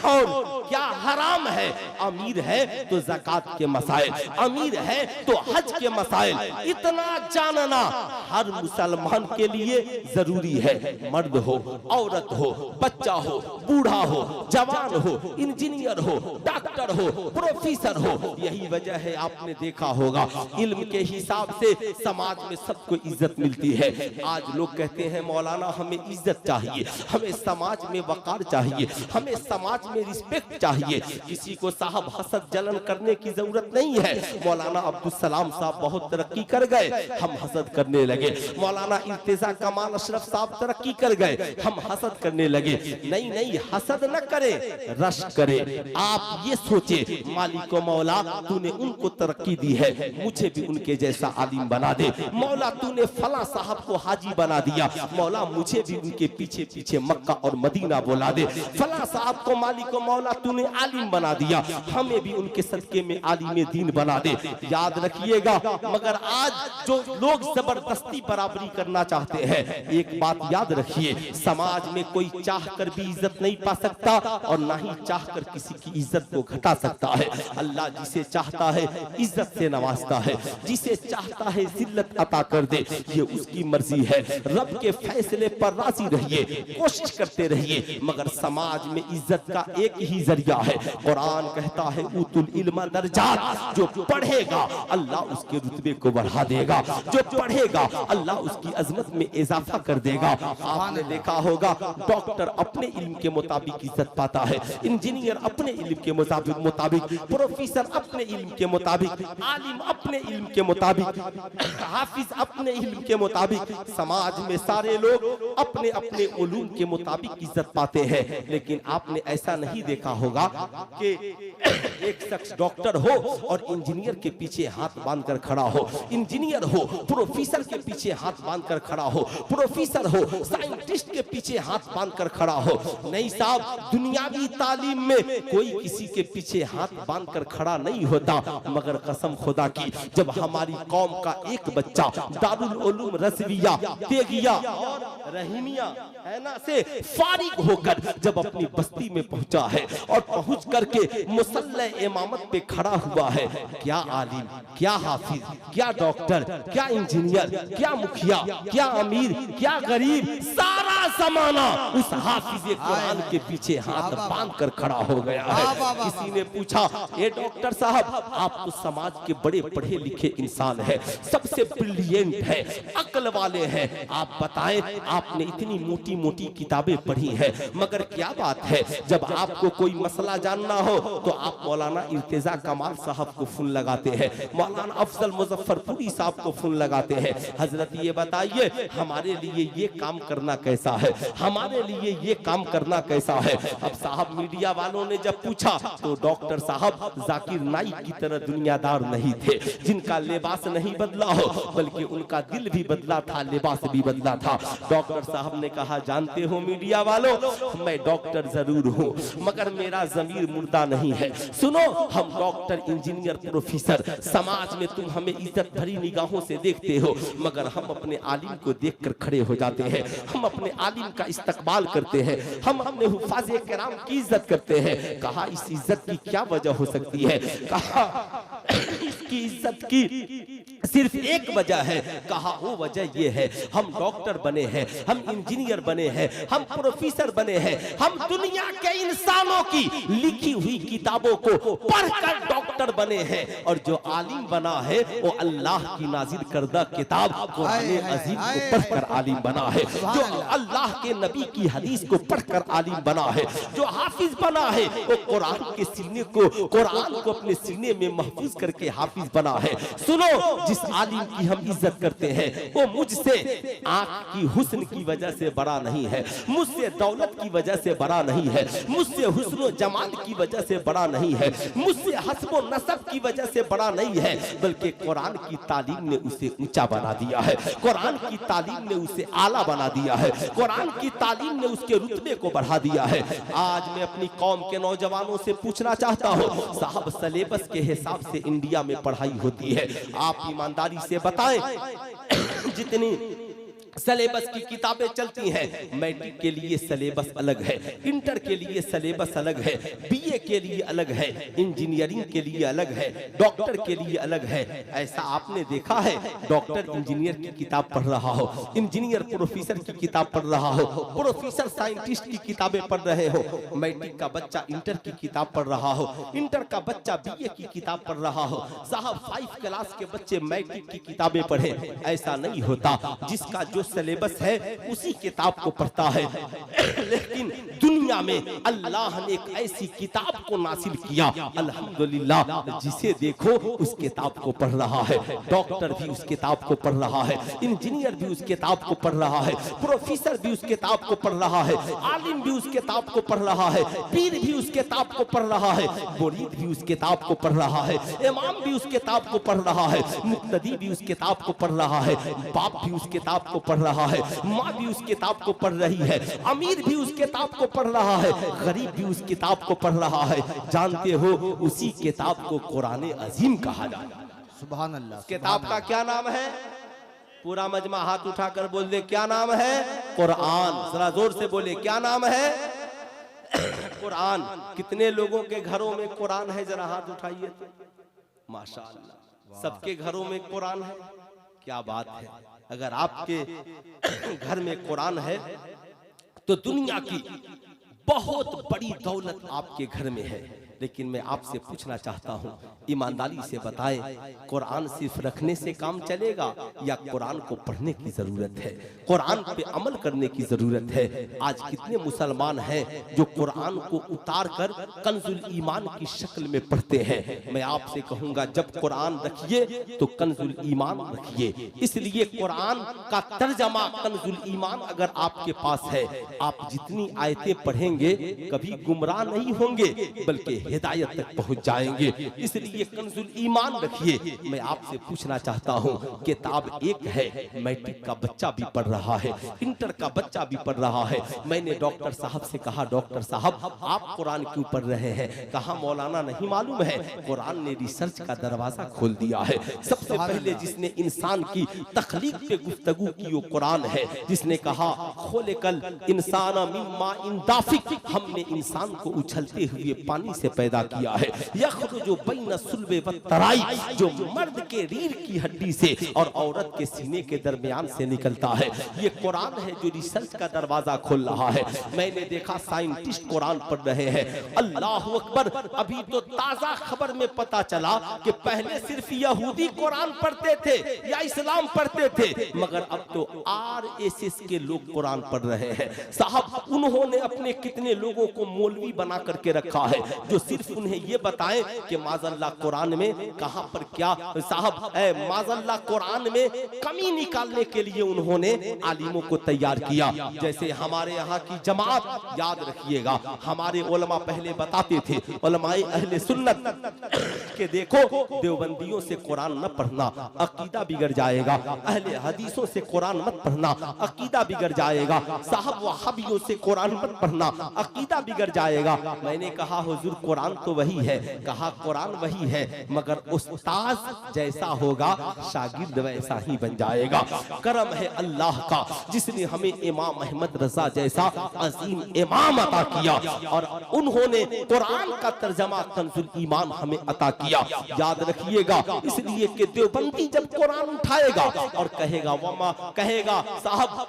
S1: और क्या हराम है, अमीर है तो ज़कात के मसाइल, अमीर है तो हज के मसाइल, इतना जानना हर मुसलमान के लिए जरूरी है। मर्द हो औरत हो बच्चा हो बूढ़ा हो जवान हो इंजीनियर हो डॉक्टर हो प्रोफेसर हो, यही वजह है आपने देखा होगा इल्म के हिसाब से समाज में सबको इज्जत मिलती है। आज लोग कहते हैं मौलाना हमें इज्जत चाहिए, हमें समाज में वकार चाहिए, हमें समाज में रिस्पेक्ट चाहिए, किसी को साहब हसद जलन करने की जरूरत नहीं है। मौलाना अब्दुल सलाम साहब बहुत तरक्की कर गए हम हसद करने लगे, मौलाना इर्तिजा कमाल अशरफ साहब तरक्की कर गए हम हसद करने लगे। नहीं नहीं हसद न करे रश्क करे। आप ये सोचे मालिक मौला तूने उनको तरक्की दी है मुझे भी उनके जैसा आलिम बना दे, मौला तूने फला साहब को हाजी बना दिया मौला मुझे भी उनके पीछे पीछे मक्का और मदीना बोला दे, फला साहब को मालिक मौला तूने आलिम बना दिया हमें भी उनके सदके में आलिम दीन बना दे। याद रखिएगा मगर आज जो लोग जबरदस्ती बराबरी करना चाहते हैं, एक बात याद रखिए समाज में कोई चाह कर भी इज्जत नहीं पा सकता और ना ही चाह कर किसी की इज्जत को घटा सकता है। अल्लाह जिसे चाहता है इज्जत से नवाजता है, जिसे चाहता है जिल्लत अता कर दे, ये उसकी मर्जी है। रब के फैसले पर राजी रहिए, कोशिश करते रहिए मगर समाज में इज्जत का एक ही
S3: जरिया है। कुरान कहता है उतुल इल्मा दर्जात, जो पढ़ेगा अल्लाह उसके रुतबे को बढ़ा देगा, जो पढ़ेगा अल्लाह उसकी अजमत में इजाफा कर देगा। आपने देखा होगा डॉक्टर अपने इल्म के मुताबिक इज्जत पाता है, इंजीनियर अपने इल्म के मुताबिक, प्रोफेसर अपने इल्म के मुताबिक, आलिम अपने इल्म के मुताबिक, हाफिज अपने इल्म के मुताबिक, समाज में सारे लोग अपने अपने उलूम के मुताबिक इज्जत पाते हैं। लेकिन आपने ऐसा नहीं देखा होगा कि एक शख्स डॉक्टर हो और इंजीनियर के पीछे हाथ बांधकर खड़ा हो, इंजीनियर हो प्रोफेसर के पीछे हाथ बांधकर खड़ा हो, प्रोफेसर हो साइंटिस्ट के पीछे हाथ बांधकर खड़ा हो। नहीं साहब, दुनियावी तालीम में कोई किसी के पीछे हाथ बांधकर खड़ा नहीं होता। मगर कसम खुदा की, जब हमारी कौम का एक बच्चा दारुल उलूम रज़विया, तेगिया और रहीमिया है ना से फारिग होकर जब अपनी बस्ती में पहुंचा है और पहुंच करके मुसल्ले इमामत पे खड़ा हुआ है, क्या आलिम, क्या हाफिज, क्या डॉक्टर, क्या इंजीनियर, क्या मुखिया, क्या अमीर, क्या गरीब, सारा जमाना उस हाफिज कुरान के पीछे हाथ बांध कर खड़ा हो गया है। किसी ने पूछा, ये डॉक्टर साहब आप तो समाज के बड़े पढ़े लिखे इंसान हैं, सबसे ब्रिलियंट है, अक्ल वाले हैं, आप बताएं आपने इतनी मोटी मोटी किताबें पढ़ी हैं, मगर क्या बात है जब आपको कोई मसला जानना हो तो आप मौलाना इर्तिजा कमाल साहब को फोन लगाते हैं, मौलाना अफजल मुजफ्फरपुरी साहब को फोन लगाते हैं, हजरत ये बताइए हमारे लिए ये काम करना कैसा है, हमारे लिए ये काम करना कैसा है। अब साहब मीडिया वालों ने जब पूछा तो डॉक्टर साहब जाकिर नाइक की तरह दुनियादार नहीं थे, जिनका लिबास नहीं बदला हो बल्कि उनका दिल भी बदला था, लिबास भी बदला था। डॉक्टर साहब ने कहा, जानते हो मीडिया वालों, मैं डॉक्टर जरूर हूँ मगर मेरा जमीर मुर्दा नहीं है। सुनो, हम डॉक्टर, इंजीनियर, प्रोफेसर, समाज में तुम हमें इज्जत भरी निगाहों से देखते हो, मगर हम अपने आलिम को देखकर खड़े हो जाते हैं, हम अपने आलिम का इस्तकबाल करते हैं, हम अपने हुफ़ाज़े किराम की इज्जत करते हैं। कहा इस इज्जत की क्या वजह हो सकती है? कहा इसकी इज्जत की सिर्फ एक वजह है। कहा वो वजह ये है, हम डॉक्टर बने हैं, हम इंजीनियर बने हैं, हम प्रोफेसर बने हैं, हम दुनिया के इंसानों की लिखी हुई किताबों को पढ़कर डॉक्टर बने हैं, और जो आलिम बना है वो अल्लाह की नाजिल करदा किताब कुरान अजीम को पढ़कर आलिम बना है, जो अल्लाह के नबी की हदीस को पढ़कर आलिम बना है, जो हाफिज बना है वो कुरान के सीने को, कुरान को अपने सीने में महफूज करके हाफिज बना है। सुनो, जिस आलिम की हम इज्जत करते हैं वो मुझसे आंख की हुस्न की वजह से बड़ा नहीं है, मुझसे दौलत की वजह से बड़ा नहीं है, मुझसे हुस्न जमाल की वजह से बड़ा नहीं है, मुझसे हस्बो नसब की वजह से बड़ा नहीं है, बल्कि कुरान की तालीम ने उसे ऊंचा बना दिया है, कुरान की तालीम ने उसे आला बना दिया है, कुरान की तालीम ने उसके रुतबे को बढ़ा दिया है। आज मैं अपनी कौम के नौजवानों से पूछना चाहता हूँ, साहब सिलेबस के हिसाब से इंडिया में पढ़ाई होती है, आप ईमानदारी से बताएं जितनी सिलेबस की किताबें चलती हैं, मैट्रिक के लिए सिलेबस अलग है, इंटर के लिए सिलेबस अलग है, बीए के लिए अलग है, इंजीनियरिंग के लिए अलग है, डॉक्टर के लिए अलग है। ऐसा आपने देखा है डॉक्टर इंजीनियर की किताब पढ़ रहा हो, इंजीनियर प्रोफेसर की किताब पढ़ रहा हो, प्रोफेसर साइंटिस्ट की किताबें पढ़ रहे हो, मैट्रिक का बच्चा इंटर की किताब पढ़ रहा हो, इंटर का बच्चा बीए की किताब पढ़ रहा हो, साहब 5 क्लास के बच्चे मैट्रिक की किताबें पढ़े? ऐसा नहीं होता, जिसका जो सिलेबस है उसी किताब को पढ़ता है। लेकिन दुनिया में अल्लाह ने एक ऐसी किताब को नासिल किया, अल्हम्दुलिल्लाह, जिसे देखो उस किताब को पढ़ रहा है, डॉक्टर भी उस किताब को पढ़ रहा है, इंजीनियर भी उस किताब को पढ़ रहा है, प्रोफेसर भी उस किताब को पढ़ रहा है, आलिम भी उस किताब को पढ़ रहा है, पीर भी उस किताब को पढ़ रहा है, मुरीद भी उस किताब को पढ़ रहा है, इमाम भी उस किताब को पढ़ रहा है, मुक्तदी भी उस किताब को पढ़ रहा है, बाप भी उस किताब को पढ़ रहा है, माँ भी उस किताब को पढ़ रही है, अमीर भी उस किताब को पढ़ रहा है, गरीब भी उस किताब को पढ़ रहा है। जानते हो उसी किताब को कुरान अजीम कहा जाता है।
S2: सुभान अल्लाह।
S3: किताब का क्या नाम है? पूरा मजमा हाथ उठाकर बोल दे, क्या नाम है? कुरान। जरा जोर से बोले, क्या नाम है? कुरान। कितने लोगों के घरों में कुरान है? जरा हाथ उठाइए। माशाअल्लाह, सबके घरों में कुरान है। क्या बात है। अगर आपके घर में कुरान है तो दुनिया की बहुत बड़ी दौलत आपके घर में है, लेकिन मैं आपसे पूछना चाहता हूँ, ईमानदारी से बताएं, कुरान सिर्फ रखने से काम चलेगा या कुरान को पढ़ने की जरूरत है, कुरान पे अमल करने की जरूरत है? आज कितने मुसलमान हैं जो कुरान को उतार कर कंजुल ईमान की शक्ल में पढ़ते हैं? मैं आपसे कहूंगा, जब कुरान रखिए तो कंजुल ईमान रखिए। इसलिए कुरान का तर्जमा कंजुल ईमान अगर आपके पास है, आप जितनी आयतें पढ़ेंगे कभी गुमराह नहीं होंगे, बल्कि हिदायत तक पहुंच जाएंगे। इसलिए कंजुल ईमान रखिए। मैं आपसे पूछना चाहता हूं, किताब एक है, मैट्रिक का बच्चा भी पढ़ रहा है, इंटर का बच्चा भी पढ़ रहा है। मैंने डॉक्टर साहब से कहा, डॉक्टर साहब आप कुरान क्यों पढ़ रहे हैं? कहा मौलाना नहीं मालूम है, कुरान ने रिसर्च का दरवाजा खोल दिया है। सबसे पहले जिसने इंसान की तख्लीक पे गुफ्तगू की वो कुरान है, जिसने कहा खुलिकल इंसान मिम्मा इन दाफिक, हमने इंसान को उछलते हुए पानी से पैदा किया है। यखरुजु बैन सुल्बे व तराई, जो मर्द के रीढ़ की हड्डी से और औरत के सीने के दरमियान से निकलता है। ये कुरान है जो रिसर्च का दरवाजा खोल रहा है। मैंने देखा साइंटिस्ट कुरान पढ़ रहे हैं। अल्लाह अकबर। अभी तो ताजा खबर में पता चला कि पहले सिर्फ यहूदी कुरान पढ़ते थे या इस्लाम पढ़ते थे, मगर अब तो आरएसएस के लोग कुरान पढ़ रहे हैं। साहब, उन्होंने अपने कितने लोगों को मौलवी बना करके रखा है जो सिर्फ उन्हें ये बताएं कि माज़अल्लाह कुरान में कहां पर क्या, साहब माज़अल्लाह कुरान में कमी निकालने के लिए उन्होंने आलिमों को तैयार किया। जैसे हमारे यहाँ की जमात, याद रखिएगा, हमारे उलमा पहले बताते थे, उलमाए अहले सुन्नत के देखो देवबंदियों से कुरान न पढ़ना, अकीदा बिगड़ जाएगा। अहले हदीसों से कुरान मत पढ़ना, अकीदा बिगड़ जाएगा। साहब वहाबियों से कुरान मत पढ़ना, अकीदा बिगड़ जाएगा। मैंने कहा हुजूर कुरान तो वही है। कहा कुरान वही है, मगर उस्ताद जैसा होगा शागिर्द वैसा ही बन जाएगा। करम है अल्लाह का जिसने हमें इमाम अहमद रजा जैसा अजीम इमाम अता किया और उन्होंने कुरान का तर्जमा कंजुल ईमान हमें अता किया। याद रखिएगा, इसलिए कि देवबंदी जब कुरान उठाएगा और कहेगा वमा, कहेगा साहब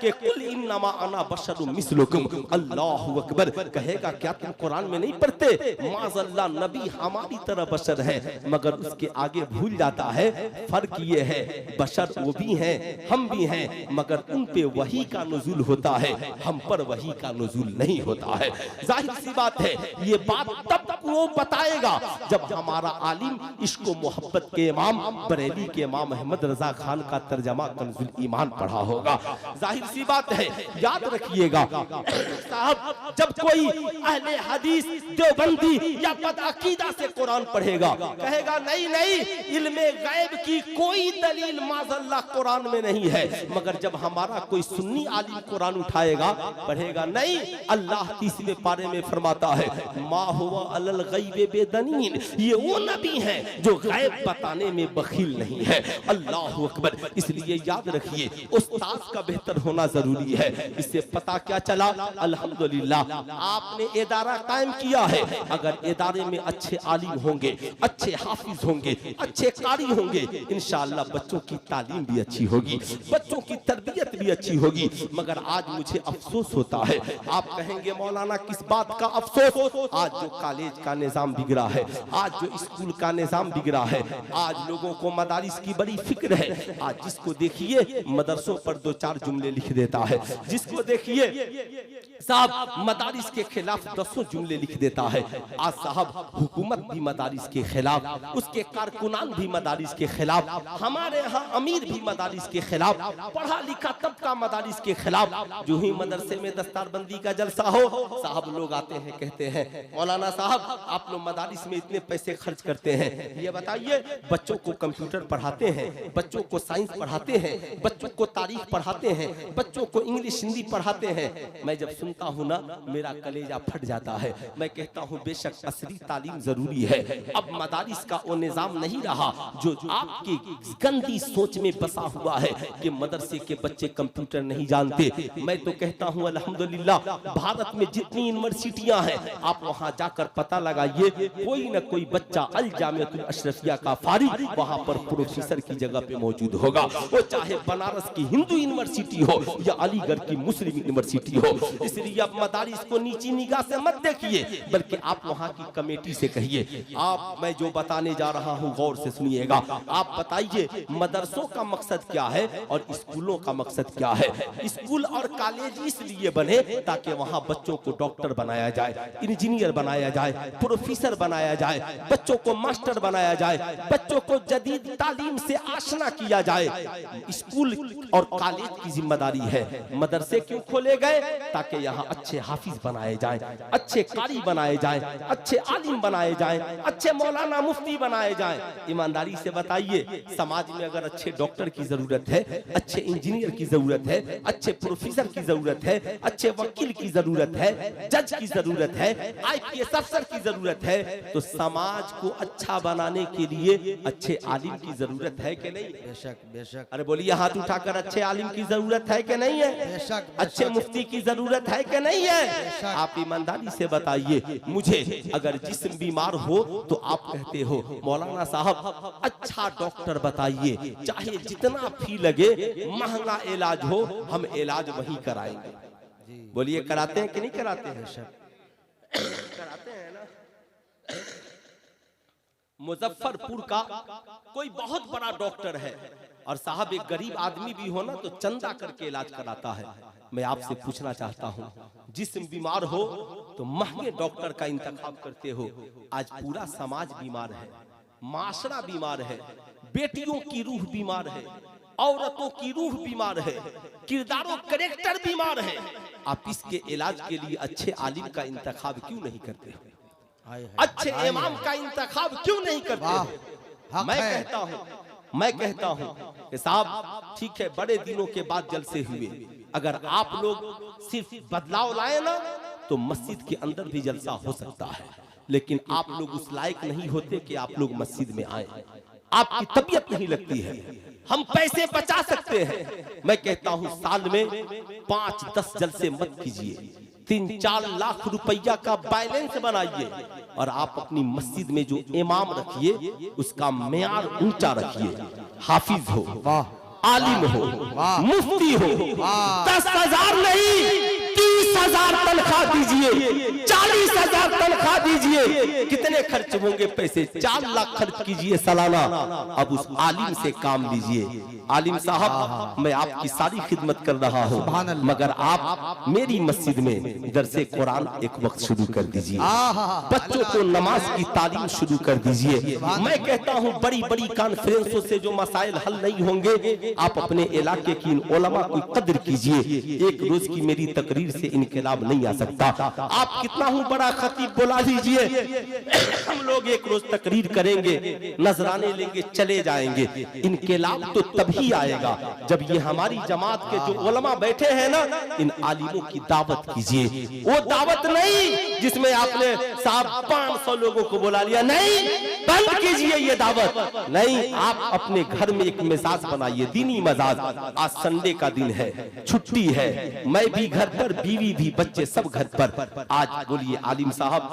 S3: कि कुल इन्नमा अना बशरुम मिस्लुकुम, अल्लाहु अकबर, कहेगा क्या तुम कुरान में नहीं पढ़ते? माज़अल्लाह नबी हमारी तरह बशर है, मगर उसके आगे भूल जाता है फर्क ये है, बशर वो भी हैं हम भी हैं, मगर उन पे वही का नुज़ूल होता है, हम पर वही का नुज़ूल नहीं होता है। जाहिर सी बात है, ये बात तब तक वो बताएगा जब हमारा आलिम इश्क मोहब्बत के इमाम बरेली के इमाम अहमद रजा खान का तर्जमा कंजुल ईमान पढ़ा होगा। जाहिर सी बात है, याद रखिएगा साहब, जब कोई अहले हदीस देवबंदी या बदअकीदा से कुरान पढ़ेगा, कहेगा नहीं नहीं, इल्मे गैब की कोई दलील माज़अल्लाह कुरान में नहीं है। मगर जब हमारा कोई सुन्नी आलिम कुरान उठाएगा, पढ़ेगा नहीं, अल्लाह 30वें पारे में फरमाता है मा हुवा अलल गैबे बेदनीन, ये वो नबी हैं जो गैब बताने में बखील नहीं है। अल्लाह अकबर। इसलिए याद रखिए, उस्ताद का बेहतर होना जरूरी है। इससे पता क्या चला? अल्हम्दुलिल्लाह आपने इदारा कायम किया है। अगर इदारे में अच्छे आलिम होंगे, अच्छे हाफिज होंगे, अच्छे कारी होंगे, इंशाअल्लाह बच्चों की तालीम भी अच्छी होगी, बच्चों की तरबियत भी अच्छी होगी। मगर आज मुझे अफसोस होता है, आप कहेंगे मौलाना किस बात का अफसोस? आज जो कॉलेज का निजाम बिगड़ा है, आज जो स्कूल का निजाम बिगड़ा है, आज लोगों को मदारिस की बड़ी फिक्र है। आज जिसको देखिए मदरसों पर 2-4 जुमले लिख देता है, जिसको देखिए साहब मदारिस के खिलाफ 10 जुमले लिख देता है। आज साहब हुकूमत भी मदारिस के खिलाफ, उसके कारकुनान भी मदारिस के खिलाफ, हमारे यहाँ अमीर भी मदारिस के खिलाफ, पढ़ा लिखा तबका मदारिस के खिलाफ। जो ही मदरसे में दस्तारबंदी का जलसा हो, साहब लोग आते हैं, कहते हैं मौलाना साहब आप लोग मदारिस में इतने पैसे खर्च करते हैं, ये बताइए बच्चों को कंप्यूटर पढ़ाते हैं, बच्चों को साइंस पढ़ाते हैं, बच्चों को तारीख पढ़ाते हैं, बच्चों को इंग्लिश हिंदी पढ़ाते हैं। मैं जब सुनता हूँ ना, मेरा कलेजा फट जाता है। मैं कहता हूँ बेशक असली तालीम जरूरी है, अब मदारिस का वो निजाम नहीं रहा जो आपकी गंदी सोच में बसा हुआ है कि मदरसे के बच्चे कंप्यूटर नहीं जानते। मैं तो कहता हूँ अल्हम्दुलिल्लाह भारत में जितनी यूनिवर्सिटियां हैं आप वहां जाकर पता लगाइए, कोई न कोई बच्चा अल जामियातुल अशरफिया का फारिग वहां पर प्रोफेसर की जगह पे मौजूद होगा। वो चाहे बनारस की हिंदू यूनिवर्सिटी हो या अलीगढ़ की मुस्लिम यूनिवर्सिटी हो। इसलिए अब मदारिस को नीची निगाह से मत देखिए, बल्कि आप वहां की कमेटी से कहिए, आप मैं जो बताने जा रहा हूं गौर से सुनिएगा। आप बताइए मदरसों का मकसद क्या है और स्कूलों का मकसद क्या है। स्कूल और कॉलेज इसलिए बने ताकि वहां बच्चों को डॉक्टर बनाया जाए, इंजीनियर बनाया जाए, प्रोफेसर बनाया जाए, बच्चों को मास्टर बनाया जाए, बच्चों को जदीद तालीम से आशना किया जाए। स्कूल और कॉलेज की जिम्मेदारी है। मदरसे क्यों खोले गए? ताकि यहाँ अच्छे हाफिज बनाए जाएं, अच्छे कारी बनाए जाएं, अच्छे आलिम बनाए जाएं, अच्छे मौलाना मुफ्ती बनाए जाएं। ईमानदारी से बताइए, समाज में अगर अच्छे डॉक्टर की जरूरत है, अच्छे इंजीनियर की जरूरत है, अच्छे प्रोफेसर की जरूरत है, अच्छे वकील की जरूरत है, जज की जरूरत है, IPS अफसर की जरूरत है, तो समाज को अच्छा बनाने के लिए अच्छे आलिम की जरूरत है कि नहीं?
S2: बेशक बेशक।
S3: अरे बोलिए हाथ उठाकर, अच्छे आलिम की जरूरत है कि नहीं है?
S2: बेशक।
S3: अच्छे मुफ्ती की जरूरत है कि नहीं है? आप ईमानदारी से बताइए, मुझे अगर जिस्म बीमार हो तो आप कहते हो मौलाना साहब अच्छा डॉक्टर बताइए, चाहे जितना फी लगे, महंगा इलाज हो, हम इलाज वही कराएंगे। बोलिए कराते हैं कि नहीं कराते हैं? कराते हैं ना। मुजफ्फरपुर का कोई बहुत बड़ा डॉक्टर है और साहब एक गरीब आदमी भी हो ना तो चंदा करके इलाज कराता है। मैं आपसे पूछना चाहता हूँ, जिस्म बीमार हो तो महंगे डॉक्टर का इंतखाब करते हो। आज पूरा समाज बीमार है, माशरा बीमार है, बेटियों की रूह बीमार है, औरतों की रूह बीमार है, किरदारों कैरेक्टर बीमार है। आप इसके इलाज के लिए अच्छे आलिम का इंतखाब क्यों नहीं करते हो? अच्छे इमाम का इंतखाब क्यों नहीं करते? मैं कहता हूं कि साहब ठीक है, बड़े दिनों के बाद जलसे हुए, अगर आप लोग सिर्फ बदलाव लाए ना तो मस्जिद के अंदर भी जलसा हो सकता है, लेकिन आप लोग उस लायक नहीं होते कि आप लोग मस्जिद में आए। आपकी तबीयत नहीं लगती है। हम पैसे बचा सकते हैं। मैं कहता हूं साल में 5-10 जलसे मत कीजिए, 3-4 लाख रुपया का बैलेंस बनाइए और आप अपनी मस्जिद में जो इमाम रखिए उसका मेयार ऊंचा रखिए। हाफिज हो, आलिम हो, मुफ्ती हो, 10,000 नहीं 30,000 तनख्वाह दीजिए, 40,000 तनख्वाह दीजिए। कितने खर्च होंगे पैसे? 4 लाख खर्च कीजिए सालाना। अब उस आलिम से काम लीजिए। आलिम साहब मैं आपकी सारी खिदमत कर रहा हूँ, मगर आप मेरी मस्जिद में दरसे कुरान एक वक्त शुरू कर दीजिए, बच्चों को नमाज की तालीम शुरू कर दीजिए। मैं कहता हूँ बड़ी बड़ी कॉन्फ्रेंसों से जो मसाइल हल नहीं होंगे, आप अपने इलाके की इन उलमा की कदर कीजिए। एक रोज की मेरी तकरीर से इनकलाब नहीं आ सकता। आप कितना हूँ बड़ा खतीब बुला लीजिए, हम लोग एक रोज तकरीर करेंगे, नजराने लेंगे, चले जाएंगे। इनकलाब तो तभी आएगा जब ये हमारी जमात के जो उलमा बैठे हैं ना, इन आलिमों की दावत कीजिए। वो दावत नहीं जिसमें आपने साहब 500 लोगों को बुला लिया, नहीं, बंद कीजिए ये दावत। नहीं, आप अपने घर में एक मिजाज बनाइए, दीनी मिजाज। आज संडे का दिन है, छुट्टी है, मैं भी घर पर, बीवी भी, बच्चे सब घर पर। आज बोलिए आलिम साहब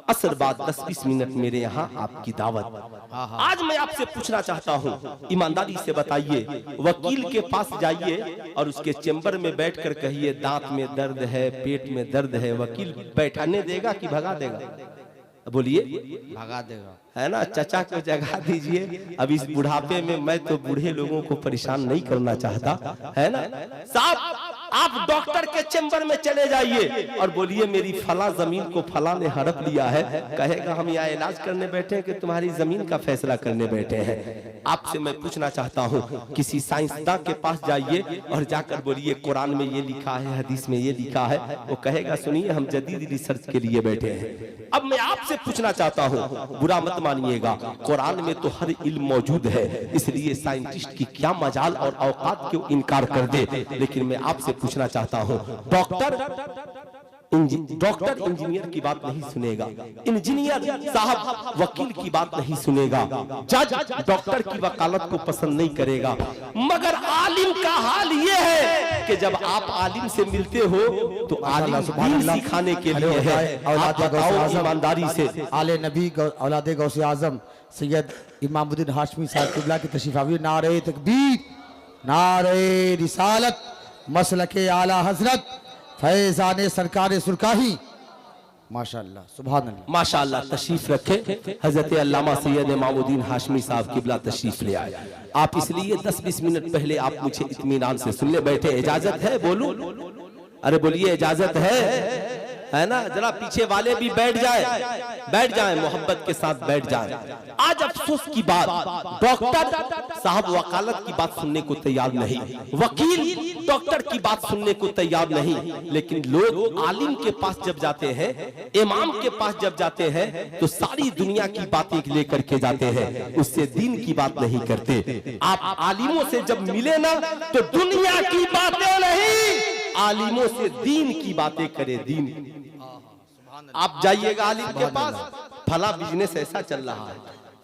S3: असर बाद 10-20 मिनट मेरे यहाँ आपकी दावत। आज मैं आपसे पूछना चाहता हूँ, ईमानदारी से बताइए, वकील के पास जाइए और उसके चेम्बर में बैठकर कहिए दांत में दर्द है, पेट में दर्द है, वकील बैठाने देगा कि भगा देगा? बोलिए
S2: भगा देगा,
S3: है ना? चचा को जगा दीजिए। अब इस बुढ़ापे में मैं तो बूढ़े लोगों को परेशान नहीं करना चाहता, है ना साहब? आप डॉक्टर के चेम्बर में चले जाइए और बोलिए मेरी फला जमीन को फला ने हड़प लिया है। कहेगा हम यहाँ इलाज करने बैठे हैं कि तुम्हारी जमीन का फैसला करने बैठे हैं? आपसे मैं पूछना चाहता हूँ, किसी साइंसदान के पास जाइए और जाकर बोलिए कुरान में ये लिखा है, हदीस में ये लिखा है। वो कहेगा सुनिए हम जदीद रिसर्च के लिए बैठे हैं। अब मैं आपसे पूछना चाहता हूँ, बुरा मत मानिएगा, कुरान में तो हर इल्म मौजूद है, इसलिए साइंटिस्ट की क्या मजाल और औकात क्यों इनकार कर दे। लेकिन मैं आपसे पूछना चाहता हूँ, डॉक्टर डॉक्टर इंजीनियर की बात नहीं सुनेगा, इंजीनियर साहब वकील की बात नहीं सुनेगा, जज डॉक्टर की वकालत को पसंद नहीं करेगा। मगर आलिम का हाल ये है कि जब आप आलिम से मिलते हो तो आलिम दीन सिखाने के लिए है। आप बताओ ईमानदारी से,
S2: आले नबी औलादे गौसे आजम सैयद इमामुद्दीन हाशमी साहब किबला की तशरीफ आवी। नारे तकबीर, नारे रिसालत, मसलके आला हजरत, फैजाने सरकार सुरकाही। माशाअल्लाह, सुभान अल्लाह,
S3: माशाअल्लाह। तशरीफ रखे हजरत अल्लामा सैयद इमामुद्दीन हाशमी साहब किबला तशरीफ ले आए। आप इसलिए 10-20 मिनट पहले आप मुझे इत्मीनान से सुन ले बैठे। इजाजत है? बोलूं? अरे बोलिए, इजाजत है ना? जरा पीछे वाले भी बैठ जाए, मोहब्बत के साथ बैठ जाए। आज अफसोस की बात, डॉक्टर साहब वकालत की बात सुनने को तैयार नहीं, वकील डॉक्टर की बात सुनने को तैयार नहीं, लेकिन लोग आलिम के पास जब जाते हैं, इमाम के पास जब जाते हैं तो सारी दुनिया की बातें लेकर के जाते हैं, उससे दीन की बात नहीं करते। आप आलिमों से जब मिले ना तो दुनिया की बातें नहीं, आलिमों से दीन की बातें करें, दीन। आप जाइएगा आलिम के पास, फला बिजनेस ऐसा चल रहा है,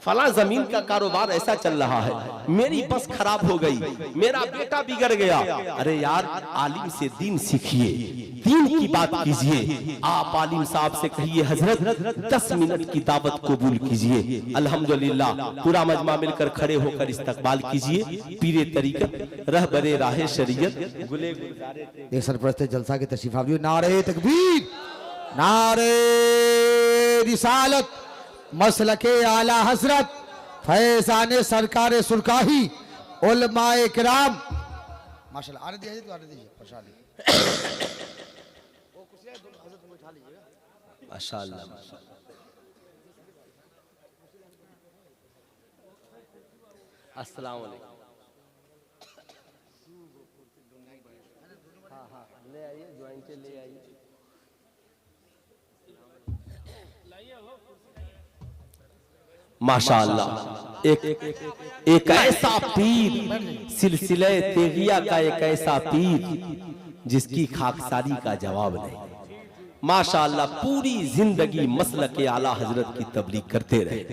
S3: फला जमीन का कारोबार ऐसा चल रहा है, मेरी बस खराब हो गई, मेरा बेटा बिगड़ गया। अरे यार, आलिम से दीन सीखिए, दीन की बात कीजिए। आप आलिम साहब से कहिए हजरत 10 मिनट की दावत कबूल कीजिए। अल्हम्दुलिल्लाह, पूरा मजमा मिलकर खड़े होकर इस्तकबाल कीजिए। पीरे तरीकत, रहबरे राहे शरीयत, गुले
S2: एक सरपरस्ते जलसा के तशरीफ आवी। नारे तकबीर, नारे रिसालत, मसलके आला हजरत, फैजाने सरकार सुरकाही, उलमाए किराम। माशाल्लाह, आने दीजिए तो आने दीजिए, परेशानी
S3: माशाअल्लाह। अस्सलाम वालेकुम। हाँ, ले आइए, ज्वाइंट ले आइए। माशाअल्लाह, एक ऐसा पीर, सिलसिले तेगिया का एक ऐसा पीर जिसकी खाकसारी का जवाब नहीं। माशाअल्लाह, पूरी जिंदगी मसलके आला हजरत की तबलीग करते रहे,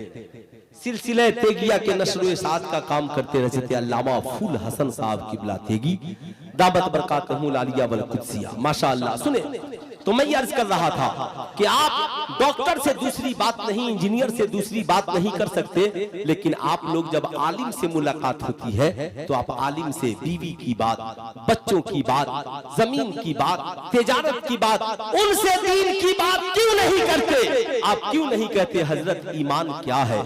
S3: सिलसिले तेगिया के नशर साथ का काम करते रहे। अल्लामा फूल हसन साहब किबला तेगी दामत बरकातहू लालिया वल कुद्सिया। माशाअल्लाह। सुने तो मैं अर्ज कर रहा था कि आप डॉक्टर से दूसरी बात नहीं, इंजीनियर से दूसरी बात नहीं कर सकते, लेकिन आप लोग जब आलिम से मुलाकात होती है तो आप आलिम से बीवी की बात, बच्चों की बात, जमीन की बात, तिजारत की बात, उनसे दीन की बात क्यों नहीं करते? आप क्यों नहीं कहते हजरत ईमान क्या है,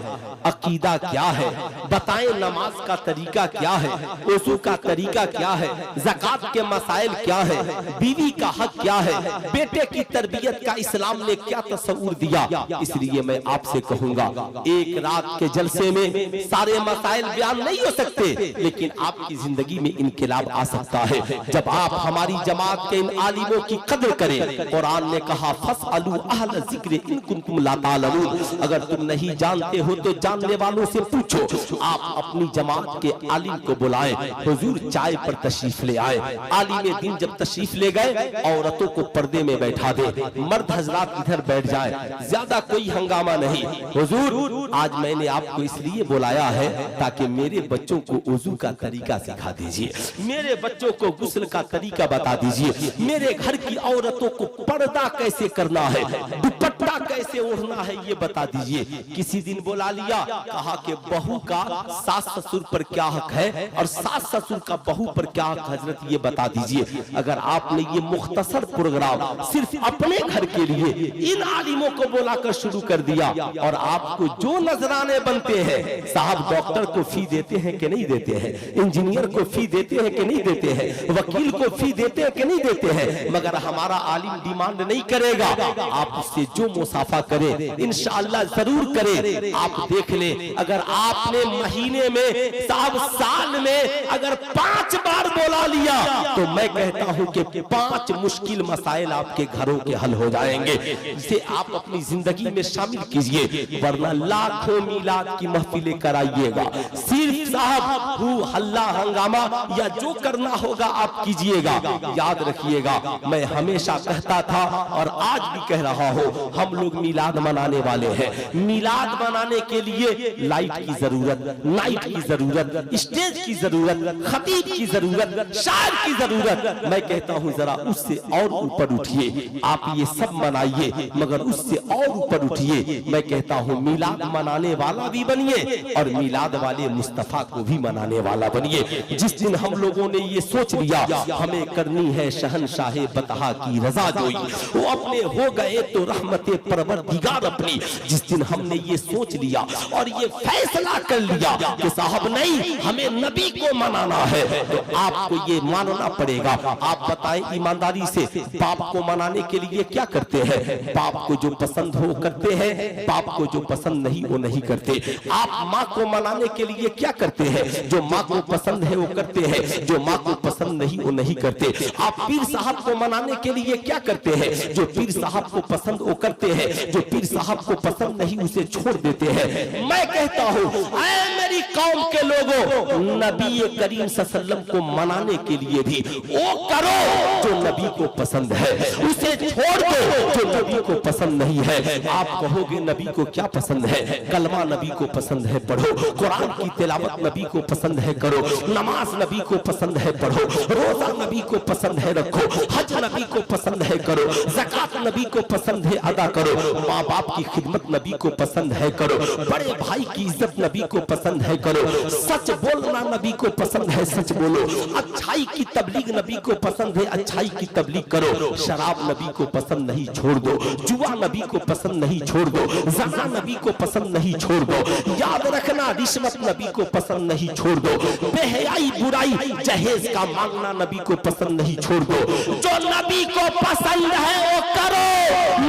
S3: अकीदा क्या है, बताएं नमाज का तरीका क्या है, वज़ू का तरीका क्या है, ज़कात के मसाइल क्या है, बीवी का हक क्या है, बेटे की तरबियत का इस्लाम ने क्या तस्वूर दिया। इसलिए मैं आपसे कहूंगा, एक रात के जलसे में सारे मसाइल बयान नहीं हो सकते, लेकिन आपकी जिंदगी में इनकलाब आ सकता है जब आप हमारी जमात के इन आलिमों की कदर करें। कुरान ने कहा फस्अलू अहल ज़िक्र इन कुंतुम ला तालमून, अगर तुम नहीं जानते हो तो जानने वालों से पूछो। आप अपनी जमात के आलिम को बुलाएं, हुजूर चाय पर तशरीफ ले आए। आलिम दिन जब तशरीफ ले गए, औरतों को पर्दे में बैठा दे, मर्द हजरात इधर बैठ जाए, ज्यादा कोई हंगामा नहीं। हुजूर आज मैंने आपको इसलिए बुलाया है ताकि मेरे बच्चों को वुजू का तरीका सिखा दीजिए, मेरे बच्चों को गुस्ल का तरीका बता दीजिए, मेरे घर की औरतों को पर्दा कैसे करना है, दुपट्टा कैसे ओढ़ना है ये बता दीजिए। किसी दिन बुला लिया, कहा कि बहू का सास ससुर पर क्या हक है और सास ससुर का बहू पर क्या हक, हजरत ये बता दीजिए। अगर आपने ये मुख्तसर प्रोग्राम सिर्फ अपने घर के लिए इन आलिमों को बुलाकर शुरू कर दिया और आपको जो नजराने बनते हैं, साहब डॉक्टर को फी देते हैं कि नहीं देते हैं, इंजीनियर को फी देते हैं कि नहीं देते हैं, वकील को फी देते हैं कि नहीं देते हैं, मगर हमारा आलिम डिमांड नहीं करेगा, आप उससे जो मुसाफा करें, इंशाअल्लाह जरूर करें। आप देख लें, अगर आपने महीने में साहब साल में अगर 5 बार बुला लिया तो मैं कहता हूं कि 5 मुश्किल मसाइल आपके घरों के हल हो जाएंगे। इसे आप अपनी जिंदगी में शामिल कीजिए, वरना लाखों मीलाद की महफिलें कराइएगा, सिर्फ साहब हू हल्ला हंगामा या जो करना होगा आप कीजिएगा। याद रखिएगा, मैं हमेशा कहता था और आज भी कह रहा हूं, हम लोग मिलाद मनाने वाले हैं। मिलाद मनाने के लिए लाइट की जरूरत, नाइट की जरूरत, स्टेज की जरूरत, खतीब की जरूरत, शायर की जरूरत। मैं कहता हूं जरा उससे और ऊपर उठिए। आप ये सब मनाइए मगर उससे और ऊपर उठिए। मैं कहता हूं मिलाद मनाने वाला भी बनिए और मिलाद वाले मुस्तफा को भी मनाने वाला बनिए। जिस दिन हम लोगों ने ये सोच लिया हमें करनी है शहनशाहे बतहा की रजा जोई, वो अपने हो गए तो रहमते परवरदिगार अपनी। जिस दिन हमने ये सोच लिया और ये फैसला कर लिया कि साहब नहीं हमें नबी को मनाना है, तो आपको ये मानना पड़ेगा। आप बताएं ईमानदारी से, बाप को मनाने के लिए क्या करते हैं? बाप को जो पसंद हो करते हैं, बाप को जो पसंद नहीं वो नहीं करते। आप माँ को मनाने के लिए क्या करते हैं? जो माँ को पसंद है वो करते हैं, जो माँ को पसंद नहीं वो नहीं करते। आप पीर साहब को मनाने के लिए क्या करते हैं? जो पीर साहब को पसंद वो करते हैं, जो पीर साहब को पसंद नहीं उसे छोड़ देते हैं। मैं कहता हूँ ऐ मेरी कौम के लोगों, नबी करीम सल्लल्लाहु को मनाने के लिए भी वो करो जो नबी को पसंद है, उसे छोड़ दो जो नबी को पसंद नहीं है। आप कहोगे नबी को क्या पसंद है? कलमा नबी को पसंद है पढ़ो, कुरान की तिलावत नबी को पसंद है करो, नमाज नबी को पसंद है पढ़ो, रोजा नबी को पसंद है रखो, हज नबी को पसंद है करो, ज़कात नबी को पसंद है अदा करो, माँ बाप की खिदमत नबी को पसंद है करो, बड़े भाई की इज्जत नबी को पसंद है करो, सच बोलना नबी को पसंद है सच बोलो, अच्छाई की तबलीग नबी को पसंद है अच्छाई की तबलीग करो, शराब नबी को पसंद नहीं छोड़ दो, जुआ नबी को पसंद नहीं छोड़ दो, ज़ना नबी को पसंद नहीं छोड़ दो, याद रखना रिश्वत नबी को पसंद नहीं छोड़ दो, बेहयाई बुराई जहेज का मांगना नबी को पसंद नहीं छोड़ दो। जो नबी को पसंद है वो करो,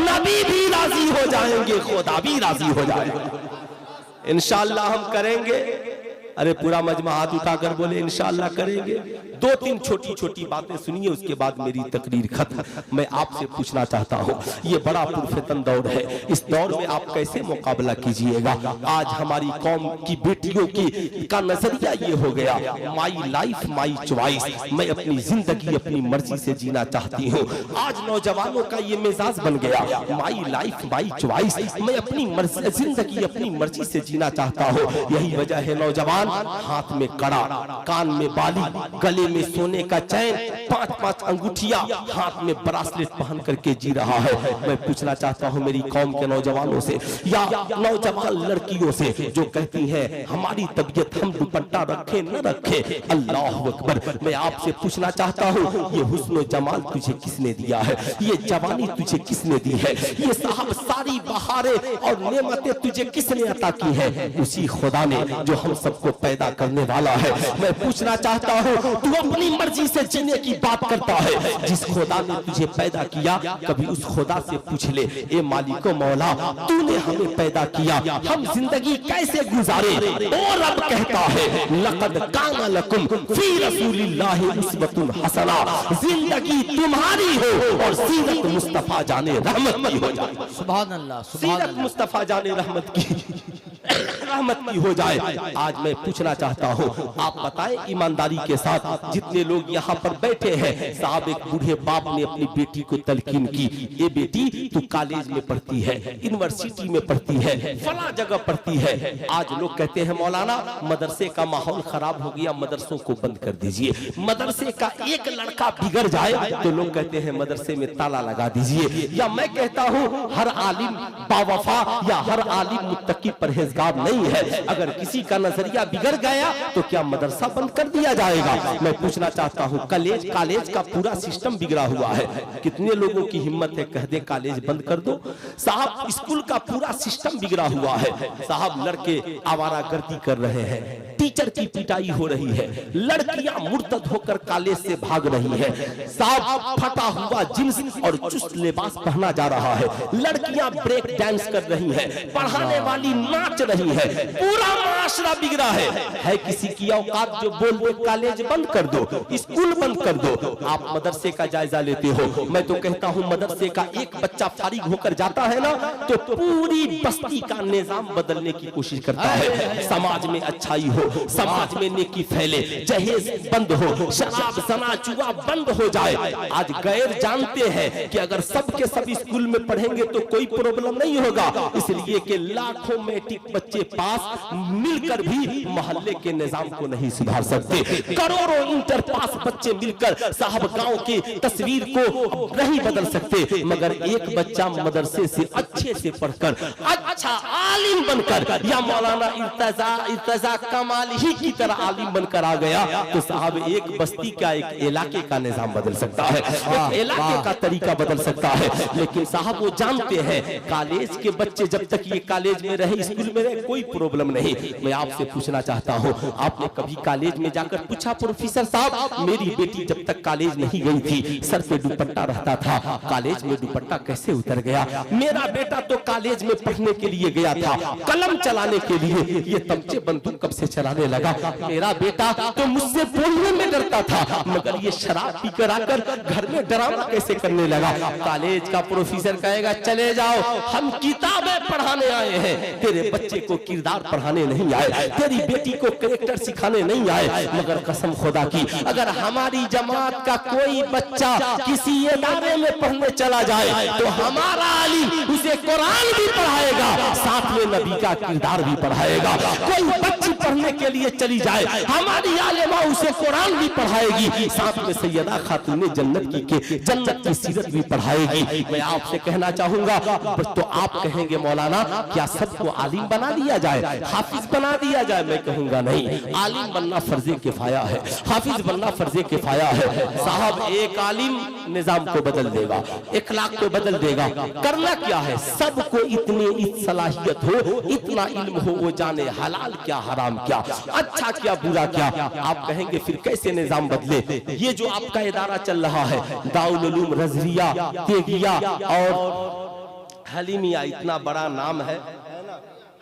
S3: नबी भी राजी हो जाएंगे, खुदा भी राजी हो जाएंगे। इंशाअल्लाह हम करेंगे। अरे पूरा मजमा हाथ उठाकर बोले इंशाअल्लाह करेंगे। 2-3 छोटी छोटी बातें सुनिए, उसके बाद मेरी तकरीर खत्म। मैं आपसे पूछना चाहता हूँ, ये बड़ा पुरफितन दौर है, इस दौर में आप कैसे मुकाबला कीजिएगा? आज हमारी कौम की बेटियों की का नजरिया ये हो गया, माई लाइफ माई चॉइस, मैं अपनी जिंदगी अपनी मर्जी से जीना चाहती हूँ। आज नौजवानों का ये मिजाज बन गया, माई लाइफ माई चॉइस, मैं अपनी जिंदगी अपनी मर्जी से जीना चाहता हूँ। यही वजह है नौजवान हाथ में कड़ा, कान में बाली, गले में सोने का चैन, 5-5 अंगूठियां, हाथ में ब्रासलेट पहन करके जी रहा है। मैं पूछना चाहता हूं मेरी कौम के नौजवानों से या नौजवान लड़कियों से जो कहती हैं हमारी तबीयत हम दुपट्टा रखे न रखे, अल्लाह अकबर, मैं आपसे पूछना चाहता हूं ये हुस्न जमाल तुझे किसने दिया है? ये जवानी तुझे किसने दी है? ये साहब सारी बहारें और नेमतें तुझे किसने अता की है? उसी खुदा ने जो हम सबको पैदा करने वाला है। मैं पूछना चाहता हूँ तू अपनी मर्जी से जीने की बात करता है, जिस खुदा ने तुझे पैदा किया कभी उस खुदा से पूछ ले, ए मालिको मौला तूने हमें पैदा किया, हम जिंदगी कैसे गुजारे? और रब कहता है लक़द काना लकुम फी रसूलिल्लाहि उस्वतुन हसना, जिंदगी तुम्हारी हो और सीरत मुस्तफा जाने रहमत की हो जाए।
S2: सुभान अल्लाह,
S3: सीरत मुस्तफा जाने रहमत की हो जाए। आज मैं पूछना चाहता हूँ, आप बताएं ईमानदारी के साथ, जितने लोग यहाँ पर बैठे हैं, साहब एक बूढ़े बाप ने अपनी बेटी को तलकीन की, ये बेटी तू कॉलेज में पढ़ती है, यूनिवर्सिटी में पढ़ती है, फला जगह पढ़ती है। आज लोग कहते हैं मौलाना मदरसे का माहौल खराब हो गया, मदरसों को बंद कर दीजिए। मदरसे का एक लड़का बिगड़ जाए तो लोग कहते हैं मदरसे में ताला लगा दीजिए। या मैं कहता हूँ हर आलिम बावफा या हर आलिम मुत्तकी परहेजगार नहीं है। अगर किसी का नजरिया बिगड़ गया तो क्या मदरसा बंद कर दिया जाएगा? मैं पूछना चाहता हूँ कॉलेज का पूरा सिस्टम बिगड़ा हुआ है। कितने लोगों की हिम्मत है कह दे कॉलेज बंद कर दो? साहब स्कूल का पूरा सिस्टम बिगड़ा हुआ है। साहब लड़के आवारागर्दी कर रहे हैं, टीचर की पिटाई हो रही है, लड़कियां मुर्तद होकर कॉलेज से भाग रही है, साफ फटा हुआ जींस और चुस्त लिबास पहना जा रहा है, लड़कियां ब्रेक डांस कर रही है, पढ़ाने वाली नाच रही है, पूरा माशरा बिगड़ा है किसी की औकात जो बोल दे कॉलेज बंद कर दो, स्कूल बंद कर दो। आप मदरसे का जायजा लेते हो, मैं तो कहता हूं मदरसे का एक बच्चा फारिग होकर जाता है ना तो पूरी बस्ती का निजाम बदलने की कोशिश करता है। समाज में अच्छाई हो, समाज में नेकी फैले, जहेज बंद हो, शराब जना जुआ बंद हो जाए। आज गैर जानते हैं कि अगर सब के सब स्कूल में पढ़ेंगे तो कोई प्रॉब्लम नहीं होगा, इसलिए कि लाखों मैट्रिक बच्चे पास मिलकर भी मोहल्ले के निजाम को नहीं सुधार सकते। करोड़ों इंटर पास बच्चे मिलकर साहब गांव की तस्वीर को नहीं बदल सकते, मगर एक बच्चा मदरसे से अच्छे से पढ़कर अच्छा आलिम बनकर या मौलाना इर्तजा कमाल ही की तरह आलिम बनकर आ गया तो साहब एक बस्ती का, एक इलाके का निजाम बदल सकता है, एक इलाके का तरीका बदल सकता है। लेकिन साहब वो जानते हैं कॉलेज के बच्चे जब तक ये कॉलेज में रहे, स्कूल में रहे, कोई प्रॉब्लम नहीं। मैं आपसे पूछना चाहता हूँ, आपने कभी कॉलेज में जाकर पूछा प्रोफेसर साहब मेरी बेटी जब तक कॉलेज नहीं गई थी सर पे दुपट्टा रहता था, कॉलेज में दुपट्टा कैसे उतर गया? मेरा बेटा तो कॉलेज में पढ़ने के लिए गया था, कलम चलाने के लिए, ये तमचे बंदूक कब से चलाने लगा? मेरा बेटा तो मुझसे बोलने में डरता था, मगर ये शराब पीकर आकर घर में ड्रामा कैसे करने लगा? कॉलेज का प्रोफेसर कहेगा चले जाओ, हम किताबें पढ़ाने आए हैं, तेरे बच्चे को किरदार पढ़ाने नहीं आए, तेरी बेटी को कैरेक्टर सिखाने नहीं आए। मगर कसम खुदा की अगर हमारी जमात का कोई बच्चा किसी इदारे में पढ़ने चला जाए तो हमारा आलिम उसे कुरान भी पढ़ाएगा, साथ में नबी का किरदार भी पढ़ाएगा। कोई बच्ची पढ़ने के लिए चली जाए, हमारी आलिमा उसे कुरान भी पढ़ाएगी, साथ में सैयदा खातून जन्नत की सीरत भी पढ़ाएगी। मैं आपसे कहना चाहूंगा, तो आप कहेंगे मौलाना क्या सबको आलिम बना दिया जाए, हाफिज बना दिया जाए? मैं कहूंगा नहीं, आलिम बनना फर्जे किफाया है, हाफिज बनना फर्जे किफाया है। साहब एक आलिम निजाम को बदल देगा, इखलाक को बदल देगा। करना क्या है, सबको इतनी सलाहियत हो, इतना इल्म हो, वो जाने हलाल क्या हराम क्या, अच्छा क्या बुरा क्या। आप कहेंगे फिर कैसे निजाम बदले? ये जो आपका इदारा चल रहा है दारुल उलूम रज़विया तेगिया और हलीमिया, इतना बड़ा नाम है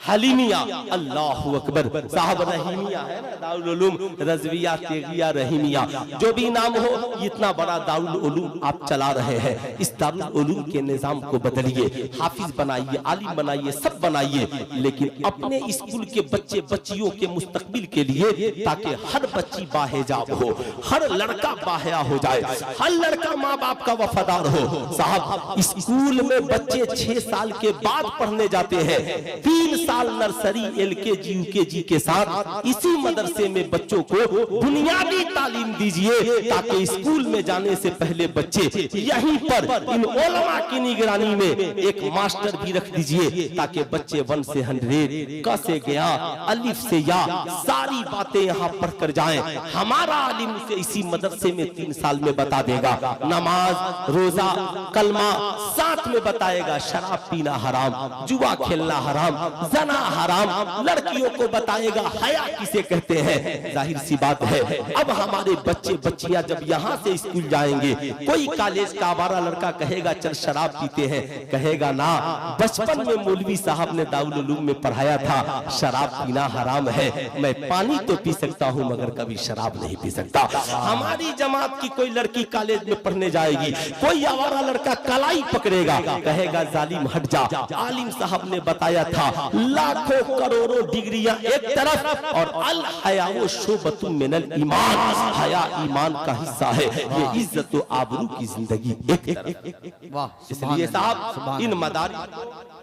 S3: हलीमिया, अल्लाहु अकबर। साहब रहीमिया है ना, दारुल उलूम रज़विया तेगिया रहीमिया, जो भी नाम हो, इतना बड़ा दारुल उलूम आप चला रहे हैं। इस दारुल उलूम के निजाम को बदलिए, हाफिज बनाइए, आलिम बनाइए, सब बनाइए, लेकिन अपने स्कूल के बच्चे बच्चियों के मुस्तकबिल के लिए, ताकि हर बच्ची बाहिजाब हो, हर लड़का बाहया हो जाए, हर लड़का माँ बाप का वफादार हो। साहब स्कूल में बच्चे 6 साल के बाद पढ़ने जाते हैं, 3 साल नर्सरी LKG UKG के साथ इसी मदरसे में बच्चों को बुनियादी तालीम दीजिए, ताकि स्कूल में जाने से पहले बच्चे यहीं पर इन उलमा की निगरानी में एक मास्टर भी रख दीजिए, ताकि बच्चे 1 से 100 क से गया, अलिफ से या, सारी बातें यहाँ पढ़ कर जाएं। हमारा आलिम से इसी मदरसे में 3 साल में बता देगा, नमाज रोजा कलमा साथ में बताएगा, शराब पीना हराम, जुआ खेलना हराम, जना हराम, लड़कियों को बताएगा हया किसे कहते हैं। जाहिर सी बात है, अब हमारे बच्चे बच्चियां जब यहाँ से स्कूल जाएंगे, कोई कॉलेज का आवारा लड़का कहेगा चल शराब पीते हैं, कहेगा ना, बचपन में मौलवी साहब ने दारुल उलूम में पढ़ाया था शराब पीना हराम है, मैं पानी तो पी सकता हूँ मगर कभी शराब नहीं पी सकता। हमारी जमात की कोई लड़की कॉलेज में पढ़ने जाएगी, कोई आवारा लड़का कलाई पकड़ेगा, कहेगा जालिम हट जा, आलिम साहब ने बताया था लाखों करोड़ों डिग्रियां एक तरफ और अल हया शोबतुम मिनल ईमान, हया ईमान का हिस्सा है, ये इज्जत और आबरू की जिंदगी एक तरफ। इसलिए साहब इन मदारिस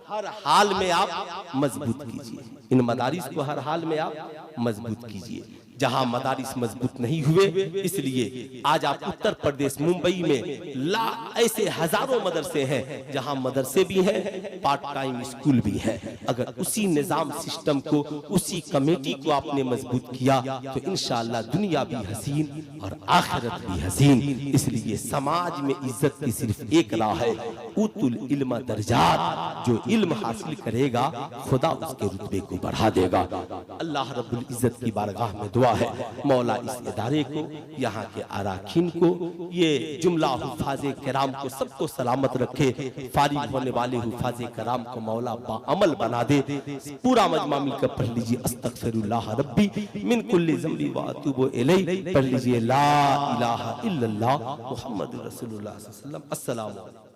S3: हर हाल में आप मजबूत कीजिए, इन मदारिस को हर हाल में आप मजबूत कीजिए। जहां मदारिस मजबूत नहीं हुए, इसलिए आज आप उत्तर प्रदेश मुंबई में ऐसे हजारों मदरसे हैं जहां मदरसे भी हैं, पार्ट टाइम स्कूल भी है। अगर उसी निजाम सिस्टम को, उसी कमेटी को आपने मजबूत किया तो इंशाअल्लाह दुनिया भी हसीन और आखिरत भी हसीन। इसलिए समाज में इज्जत की सिर्फ एक राह है, उतुल इल्मा दर्जात, जो इल्म हासिल करेगा खुदा उसके रुतबे को बढ़ा देगा। अल्लाह रब्बुल इज्जत की बारगाह में दुआ है, मौला इस इदारे को, यहाँ के अराकीन को, ये जुमला हुफाज़े किराम को सबको सलामत रखे। फारिग होने वाले हुफाज़े किराम को मौला बाअमल बना दे। पूरा मजमा मिलकर पढ़ लीजिए अस्तगफिरुल्लाह रब्बी मिन कुल्ली ज़ंबी व अतूबु इलैहि। पढ़ लीजिए ला इलाहा इल्लल्लाह मुहम्मदुर रसूलुल्लाह सल्लल्लाहु अलैहि वसल्लम। अस्सलामु अलैकुम।